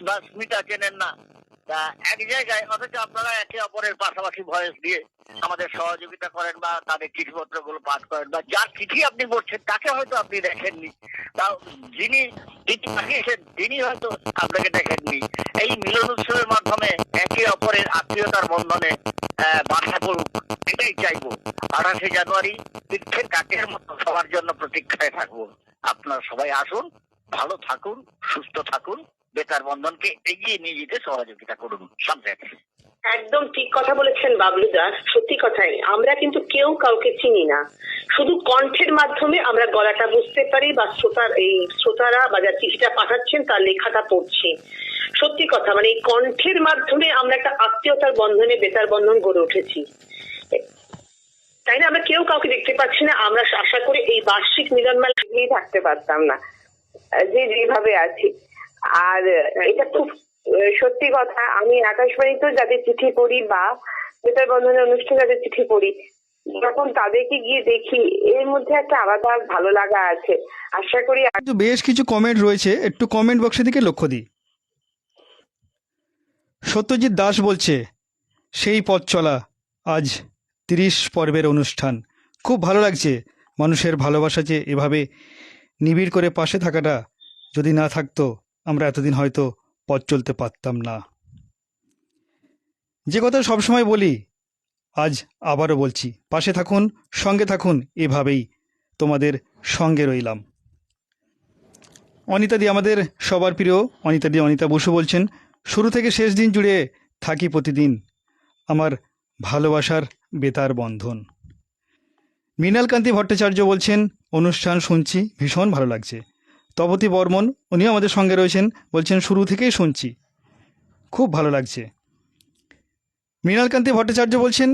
বা স্মিতা চেনেন না, তা এক জায়গায়, অথচ আপনারা একে অপরের পাশাপাশি ভয়েস দিয়ে আমাদের সহযোগিতা করেন, বা তাদের চিঠিপত্র গুলো পাঠ করেন, বা যার চিঠি আপনি পড়ছেন তাকে হয়তো আপনি দেখেননি, তা যিনি চিঠি পাঠিয়েছেন তিনি হয়তো আপনাকে দেখেননি। এই মিলন উৎসবের মাধ্যমে একে অপরের আত্মীয়তার বন্ধনে বাধা পড়ুক, এটাই চাইবো। 28শে জানুয়ারি তীর্থের কাকের মতো সবার জন্য প্রতীক্ষায় থাকবো। আপনারা সবাই আসুন, ভালো থাকুন, সুস্থ থাকুন, বেতার বন্ধনকে এগিয়ে নিয়ে যেতে সহযোগিতা করুন। সামনে একদম ঠিক কথা বলেছেন বাবলু দাস, সত্যি কথাই। আমরা কিন্তু কেউ কাউকে চিনি না, শুধু কণ্ঠের মাধ্যমে আমরা গলাটা বুঝতে পারি, বা শ্রোতারা বা যারা চিঠিটা পাঠাচ্ছেন তার লেখাটা পড়ছি। সত্যি কথা, মানে এই কণ্ঠের মাধ্যমে আমরা একটা আত্মীয়তার বন্ধনে বেতার বন্ধন গড়ে উঠেছি, তাই না? আমরা কেউ কাউকে দেখতে পাচ্ছি না। আমরা আশা করি এই বার্ষিক মিলন মেলা নিয়ে থাকতে পারতাম না যেভাবে আছি। আর এটা খুব সত্যি কথা। আমি আকাশবাণীতেও যাদের চিঠি পড়ি বা বেতার বন্ধনের অনুষ্ঠানে যাদের চিঠি পড়ি, যখন তাদেরকে গিয়ে দেখি, এর মধ্যে একটা আলাদা ভালো লাগা আছে। আশা করি বেশ কিছু কমেন্ট রয়েছে, একটু কমেন্ট বক্সের দিকে লক্ষ্য দিই। সত্যজিৎ দাস বলছে, সেই পথ চলা, আজ 30 পর্বের অনুষ্ঠান, খুব ভালো লাগছে। মানুষের ভালোবাসা যে এভাবে নিবিড় করে পাশে থাকাটা যদি না থাকতো, আমরা এতদিন হয়তো পথ চলতে পারতাম না। যে কথা সবসময় বলি, আজ আবারও বলছি, পাশে থাকুন, সঙ্গে থাকুন, এভাবেই তোমাদের সঙ্গে রইলাম। অনিতাদি, আমাদের সবার প্রিয় অনিতা বসু বলছেন, শুরু থেকে শেষ দিন জুড়ে থাকি প্রতিদিন, আমার ভালোবাসার বেতার বন্ধন। মৃণালকান্তি ভট্টাচার্য বলছেন অনুষ্ঠান শুনছি, ভীষণ ভালো লাগছে। তপতী বর্মন উনিও আমাদের সঙ্গে রয়েছেন, বলছেন শুরু থেকেই শুনছি, খুব ভালো লাগছে। মৃণালকান্তি ভট্টাচার্য বলছেন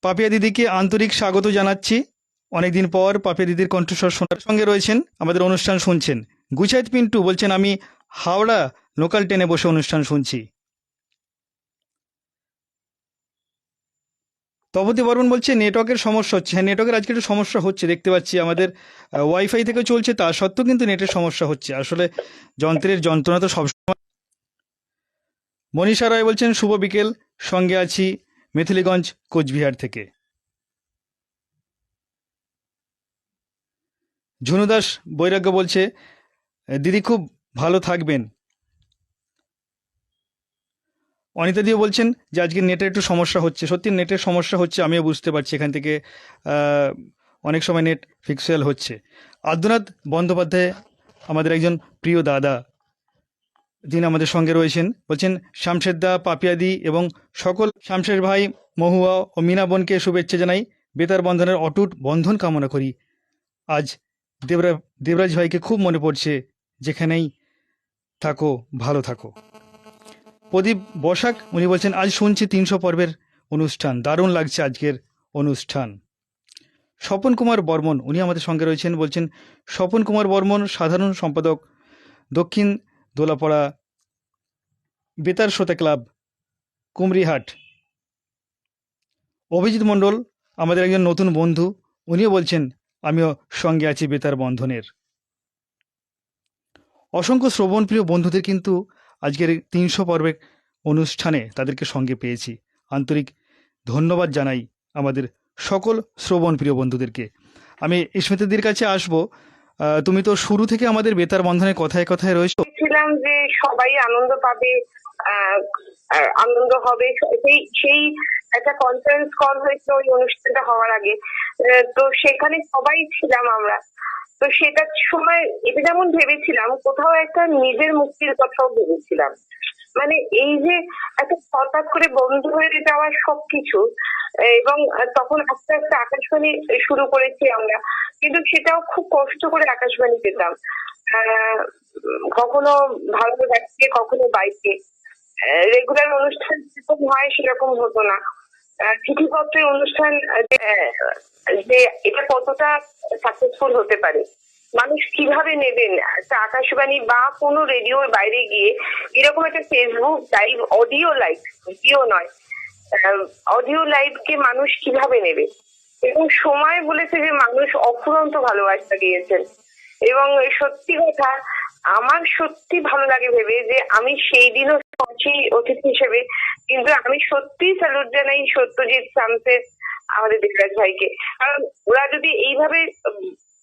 পাপিয়া দিদিকে আন্তরিক স্বাগত জানাচ্ছি, অনেকদিন পর পাপিয়া দিদির কণ্ঠস্বর শোনার সঙ্গে রয়েছেন, আমাদের অনুষ্ঠান শুনছেন। গুছাইত পিন্টু বলছেন আমি হাওড়া লোকাল ট্রেনে বসে অনুষ্ঠান শুনছি। তপতী বর্মন বলছে নেটওয়ার্কের সমস্যা হচ্ছে। হ্যাঁ, নেটওয়ার্কের আজকে একটু সমস্যা হচ্ছে, দেখতে পাচ্ছি আমাদের ওয়াইফাই থেকে চলছে, তা সত্ত্বেও কিন্তু নেটের সমস্যা হচ্ছে। আসলে যন্ত্রের যন্ত্রণা তো সবসময়। মনীষা রায় বলছেন শুভ বিকেল, সঙ্গে আছি মেথিলিগঞ্জ কোচবিহার থেকে। ঝুনু দাস বৈরাগ্য বলছে দিদি খুব ভালো থাকবেন। অনিতা দিও বলছেন যে আজকে নেটের একটু সমস্যা হচ্ছে। সত্যি নেটের সমস্যা হচ্ছে, আমিও বুঝতে পারছি, এখান থেকে অনেক সময় নেট ফিক্সেল হচ্ছে। আদ্যনাথ বন্দ্যোপাধ্যায় আমাদের একজন প্রিয় দাদা, তিনি আমাদের সঙ্গে রয়েছেন, বলছেন শামশেদ্দা, পাপিয়াদি এবং সকল শামশের ভাই, মহুয়া ও মিনা বোনকে শুভেচ্ছা জানাই, বেতার বন্ধনের অটুট বন্ধন কামনা করি। আজ দেবরাজ ভাইকে খুব মনে পড়ছে, যেখানেই থাকো ভালো থাকো। প্রদীপ বসাক উনি বলছেন আজ শুনছি 300 পর্বের অনুষ্ঠান, দারুণ লাগছে আজকের অনুষ্ঠান। স্বপন কুমার বর্মন উনি আমাদের সঙ্গে রয়েছেন, বলছেন স্বপন কুমার বর্মন সাধারণ সম্পাদক, দক্ষিণ দোলাপাড়া বেতার শ্রোতা ক্লাব, কুমরিহাট। অভিজিৎ মণ্ডল আমাদের একজন নতুন বন্ধু, উনিও বলছেন আমিও সঙ্গে আছি বেতার বন্ধনের। অসংখ্য শ্রবণপ্রিয় বন্ধুদের কিন্তু আজকের 300 পর্বের অনুষ্ঠানে তাদেরকে সঙ্গে পেয়েছি। আন্তরিক ধন্যবাদ জানাই আমাদের সকল শ্রবণপ্রিয় বন্ধুদেরকে। আমি স্মৃতিদির কাছে আসবো, তুমি তো শুরু থেকে আমাদের বেতার বন্ধনের কথায় কথায় রয়েছো। ছিলাম যে সবাই আনন্দ পাবে, আনন্দ হবে, সেই একটা কনফারেন্স কল হয়েছিল ওই অনুষ্ঠানটা হওয়ার আগে। তো সেখানে সবাই ছিলাম আমরা। তো সেটার সময় এটা যেমন ভেবেছিলাম, কোথাও একটা নিজের মুক্তির কথাও ভেবেছিলাম। মানে এই যে একটা হঠাৎ করে বন্ধ হয়ে যাওয়া সবকিছু, এবং তখন আস্তে আস্তে আকাশবাণী শুরু করেছি আমরা, কিন্তু সেটাও খুব কষ্ট করে আকাশবাণী পেতাম। কখনো ভালো যাচ্ছে, কখনো বাইকে। রেগুলার অনুষ্ঠান যেরকম হয় সেরকম হতো না। চিঠিপত্রের অনুষ্ঠান যে এটা কতটা সাকসেসফুল হতে পারে, মানুষ কিভাবে নেবেন, একটা আকাশবাণী বা কোনো রেডিওর বাইরে গিয়ে এরকম একটা Facebook live, audio live, video নয়, অডিও লাইভকে মানুষ কিভাবে নেবে। এবং সময় বলেছে যে মানুষ অফুরন্ত ভালোবাসা দিয়েছেন। এবং সত্যি কথা, আমার সত্যি ভালো লাগে ভেবে যে আমি সেই দিনও অতিথি হিসেবে, কিন্তু আমি সত্যি স্যালুট জানাই সত্যজিৎ, শামসের, আমাদের দেবরাজ ভাইকে। কারণ ওরা যদি এইভাবে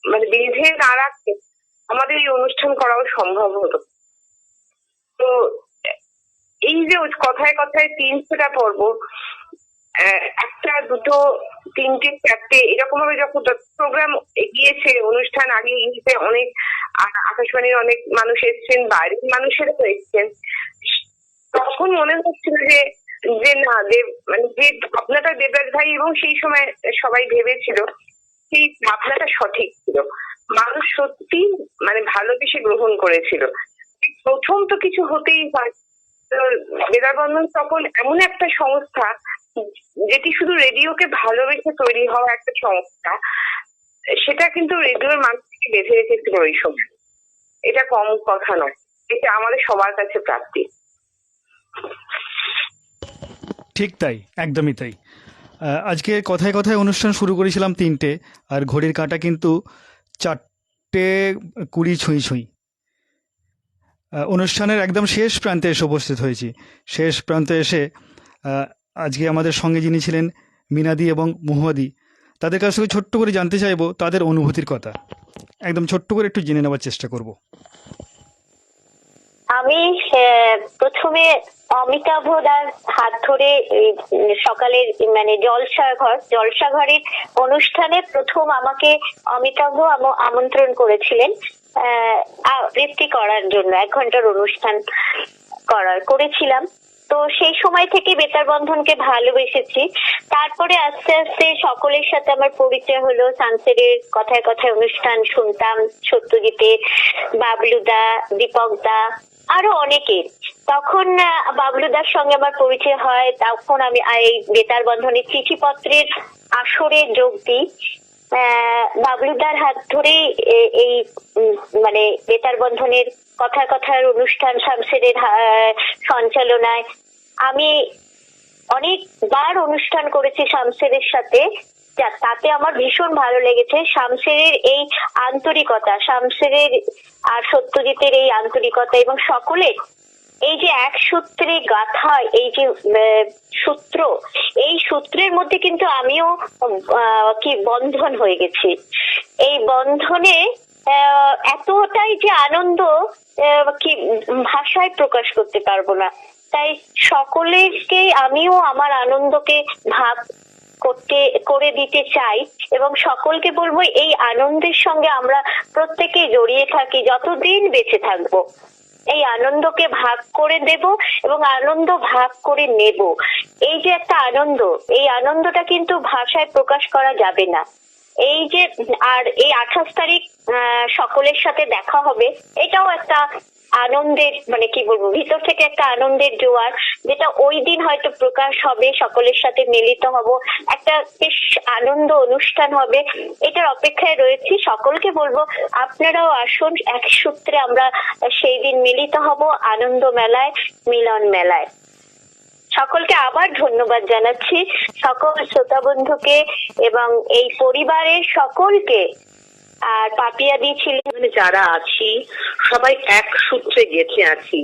মানে বেঁধে না রাখতে আমাদের এই অনুষ্ঠান করাও সম্ভব হতো। তো এই যে কথায় কথায় 300টা পর্ব, একটা দুটো তিনটে চারটে এরকম ভাবে যখন প্রোগ্রাম এগিয়েছে, অনুষ্ঠান আগে গিয়েছে, অনেক আকাশবাণীর অনেক মানুষ এসছেন, বাইরের মানুষেরাও এসছেন, তখন মনে হচ্ছিল যে না মানে যে ভাবনাটা দেবরাজ ভাই এবং সেই সময় সবাই ভেবেছিল, সেই ভাবনাটা সঠিক ছিল। মানুষ সত্যি মানে ভালোবেসে গ্রহণ করেছিল। প্রথম তো কিছু হতেই হয়। বেতার বন্ধন তখন এমন একটা সংস্থা যেটি শুধু রেডিওকে ভালোবেসে তৈরি হওয়া একটা সংস্থা, সেটা কিন্তু রেডিওর মানুষকে বেঁধে রেখেছিল ওই সময়। এটা কম কথা নয়, এটা আমাদের সবার কাছে প্রাপ্তি। ঠিক তাই, একদমই তাই। আজকে কথায় কথায় অনুষ্ঠান শুরু করেছিলাম 3টে, আর ঘড়ির কাঁটা কিন্তু 4:20 ছুঁই ছুঁই। অনুষ্ঠানের একদম শেষ প্রান্তে এসে উপস্থিত হয়েছি। শেষ প্রান্তে এসে আজকে আমাদের সঙ্গে যিনি ছিলেন মিনাদি এবং মহুয়াদি, তাদের কাছ থেকে ছোট্ট করে জানতে চাইবো তাদের অনুভূতির কথা। একদম ছোট্ট করে একটু জেনে নেওয়ার চেষ্টা করব। আমি প্রথমে অমিতাভ দার হাত ধরে সকালের মানে জলসাঘরের অনুষ্ঠানে প্রথম আমাকে অমিতাভ আমন্ত্রণ করেছিলেন আবৃত্তি করার জন্য। 1 ঘন্টার অনুষ্ঠান করেছিলাম। তো সেই সময় থেকে বেতার বন্ধনকে ভালোবেসেছি। তারপরে আস্তে আস্তে সকলের সাথে আমার পরিচয় হলো। সানসেটের কথায় কথায় অনুষ্ঠান শুনতাম, সত্যজিতের, বাবলুদা, দীপকদা, আরো অনেকের। তখন বাবলুদার সঙ্গে আমার পরিচয় হয়। তখন আমি এই বেতার বন্ধনের চিঠিপত্রের আসরে যোগ দিই। বাবলুদার হাত ধরে এই মানে বেতার বন্ধনের কথায় কথার অনুষ্ঠান শামসেরের সঞ্চালনায় আমি অনেকবার অনুষ্ঠান করেছি শামসেরের সাথে। তাতে আমার ভীষণ ভালো লেগেছে শামসেরের এই আন্তরিকতা, শামসেরের আর সত্যজিতের এই আন্তরিকতা, এবং সকলের এই যে এক সূত্রে গাথা এই যে সূত্র, এই সূত্রের মধ্যে কিন্তু আমিও কি বন্ধন হয়ে গেছি। এই বন্ধনে এতটাই যে আনন্দ কি ভাষায় প্রকাশ করতে পারবো না। তাই সকলেরকে আমিও আমার আনন্দকে ভাগ করে দিতে চাই, এবং সকলকে বলবো এই আনন্দের সঙ্গে আমরা প্রত্যেকে জড়িয়ে থাকি, যতদিন বেঁচে থাকবো এই আনন্দকে ভাগ করে দেব এবং আনন্দ ভাগ করে নেব। এই যে একটা আনন্দ, এই আনন্দটা কিন্তু ভাষায় প্রকাশ করা যাবে না। এই যে আর এই 28 তারিখ সকলের সাথে দেখা হবে, এটাও একটা আনন্দের মানে কি বলবো, ভিতর থেকে একটা আনন্দের জোয়ার, যেটা ওই দিন হয়তো প্রকাশ হবে, সকলের সাথে মিলিত হব, একটা বেশ আনন্দ অনুষ্ঠান হবে। এটার অপেক্ষায় রয়েছি। সকলকে বলবো আপনারাও আসুন, এক সূত্রে আমরা সেই দিন মিলিত হব আনন্দ মেলায়, মিলন মেলায়। সকলকে আবার ধন্যবাদ জানাচ্ছি, সকল শ্রোতা বন্ধুকে এবং এই পরিবারের সকলকে। আর পাপিয়াদি ছিলেন, যারা আছি সবাই এক সূত্রে গেঁথে আছি।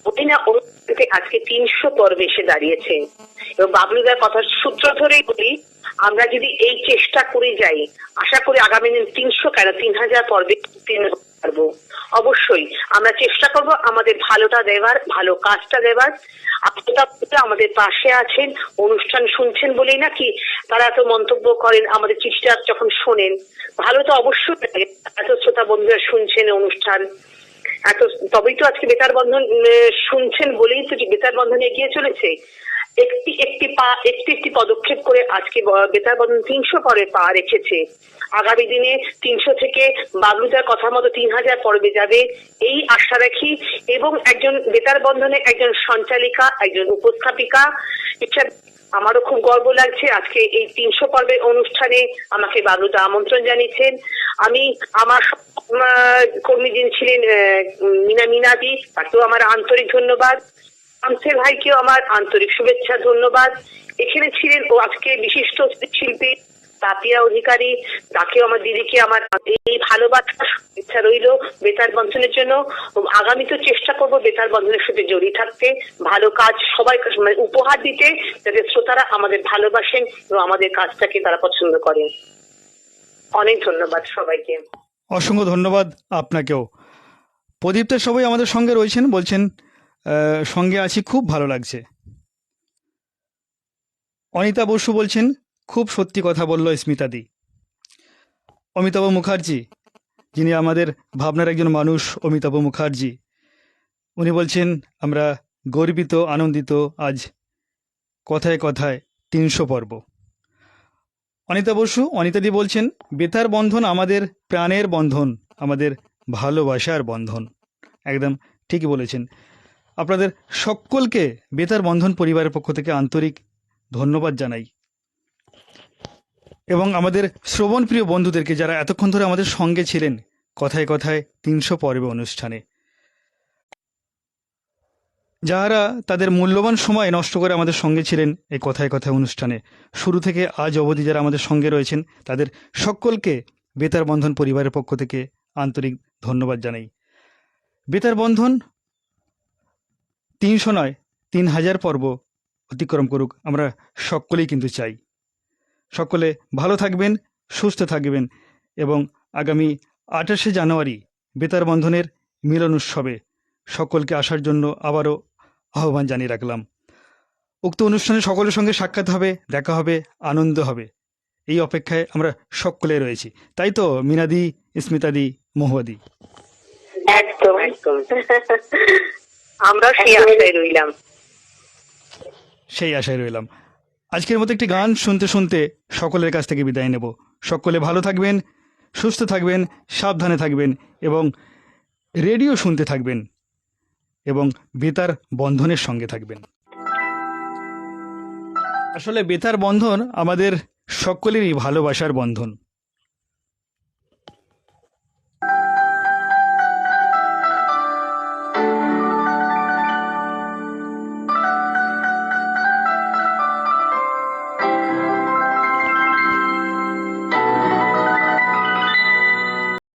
অতিনা অনুষ্ঠানকে আজকে 300 পর্বে এসে দাঁড়িয়েছে, এবং বাবলুদার কথার সূত্র ধরেই বলি, আমরা যদি এই চেষ্টা করে যাই, আশা করি আগামী দিন 300 কেন 3000 পর্বে উত্তীর্ণ হতে পারবো। অবশ্যই আমরা চেষ্টা করব আমাদের ভালোটা দেওয়ার, ভালো কাজটা দেওয়ার। আপনারা আমাদের পাশে আছেন, অনুষ্ঠান শুনছেন বলেই নাকি তারা এত মন্তব্য করেন, আমাদের চিঠিটা যখন শোনেন ভালো তো অবশ্যই লাগে। এত শ্রোতা বন্ধুরা শুনছেন অনুষ্ঠান, এত তবেই তো আজকে বেতার বন্ধন শুনছেন বলেই তো বেতার বন্ধন এগিয়ে চলেছে। একটি পদক্ষেপ করে আজকে বেতার বন্ধন 300 পরে পা রেখেছে। আগামী দিনে 300 থেকে বাবলুদার কথা মতো 3000 পর্বে যাবে এই আশা রাখি, এবং একজন বেতার বন্ধনে একজন সঞ্চালিকা, একজন উপস্থাপিকা হিসাবে আমারও খুব গর্ব লাগছে। আজকে এই 300 পর্বের অনুষ্ঠানে আমাকে বাবলুদা আমন্ত্রণ জানিয়েছেন। আমি আমার কর্মী যিনি ছিলেন মিনাদি, তাকেও আমার আন্তরিক ধন্যবাদ। শামসের ভাইকেও আমার আন্তরিক শুভেচ্ছা, ধন্যবাদ। এখানে ছিলেন ও আজকে বিশিষ্ট শিল্পী পাপিয়া অধিকারী, তাকেও আমার দিদিকে আমার এই ভালোবাসা শুভেচ্ছা রইল বেতার বন্ধনের জন্য। আগামী তো চেষ্টা করবো বেতার বন্ধনের সাথে জড়িয়ে থাকতে, ভালো কাজ সবাই উপহার দিতে, যাতে শ্রোতারা আমাদের ভালোবাসেন এবং আমাদের কাজটাকে তারা পছন্দ করেন। অনেক ধন্যবাদ সবাইকে। অসংখ্য ধন্যবাদ আপনাকেও। প্রদীপ্তের সবাই আমাদের সঙ্গে রয়েছেন, বলছেন সঙ্গে আছি, খুব ভালো লাগছে। অনিতা বসু বলছেন খুব সত্যি কথা বলল স্মিতাদি। অমিতাভ মুখার্জি, যিনি আমাদের ভাবনার একজন মানুষ, অমিতাভ মুখার্জি, উনি বলছেন আমরা গর্বিত, আনন্দিত আজ কথায় কথায় 300 পর্ব। অনিতা বসু, অনিতাদি বলছেন বেতার বন্ধন আমাদের প্রাণের বন্ধন, আমাদের ভালোবাসার বন্ধন। একদম ঠিকই বলেছেন। আপনাদের সকলকে বেতার বন্ধন পরিবারের পক্ষ থেকে আন্তরিক ধন্যবাদ জানাই, এবং আমাদের শ্রবণপ্রিয় বন্ধুদেরকে যারা এতক্ষণ ধরে আমাদের সঙ্গে ছিলেন কথায় কথায় 300 পর্বে অনুষ্ঠানে, যারা তাদের মূল্যবান সময় নষ্ট করে আমাদের সঙ্গে ছিলেন এই কথায় কথায় অনুষ্ঠানে, শুরু থেকে আজ অবধি যারা আমাদের সঙ্গে রয়েছেন, তাদের সকলকে বেতার বন্ধন পরিবারের পক্ষ থেকে আন্তরিক ধন্যবাদ জানাই। বেতার বন্ধন 300 নয় 3000 পর্ব অতিক্রম করুক, আমরা সকলেই কিন্তু চাই। সকলে ভালো থাকবেন, সুস্থ থাকবেন, এবং আগামী 28শে জানুয়ারি বেতার বন্ধনের মিলন উৎসবে সকলকে আসার জন্য আবারও আহ্বান জানিয়ে রাখলাম। উক্ত অনুষ্ঠানে সকলের সঙ্গে সাক্ষাৎ হবে, দেখা হবে, আনন্দ হবে, এই অপেক্ষায় আমরা সকলে রয়েছি। তাই তো মিনাদি, স্মিতাদি, মহুয়াদি? একদম একদম, আমরা সেই আশায় রইলাম। সেই আশায় রইলাম। আজকের মতো একটি গান শুনতে শুনতে সকলের কাছ থেকে বিদায় নেব। সকলে ভালো থাকবেন, সুস্থ থাকবেন, সাবধানে থাকবেন এবং রেডিও শুনতে থাকবেন এবং বেতার বন্ধনের সঙ্গে থাকবেন। আসলে বেতার বন্ধন আমাদের সকলেরই ভালোবাসার বন্ধন।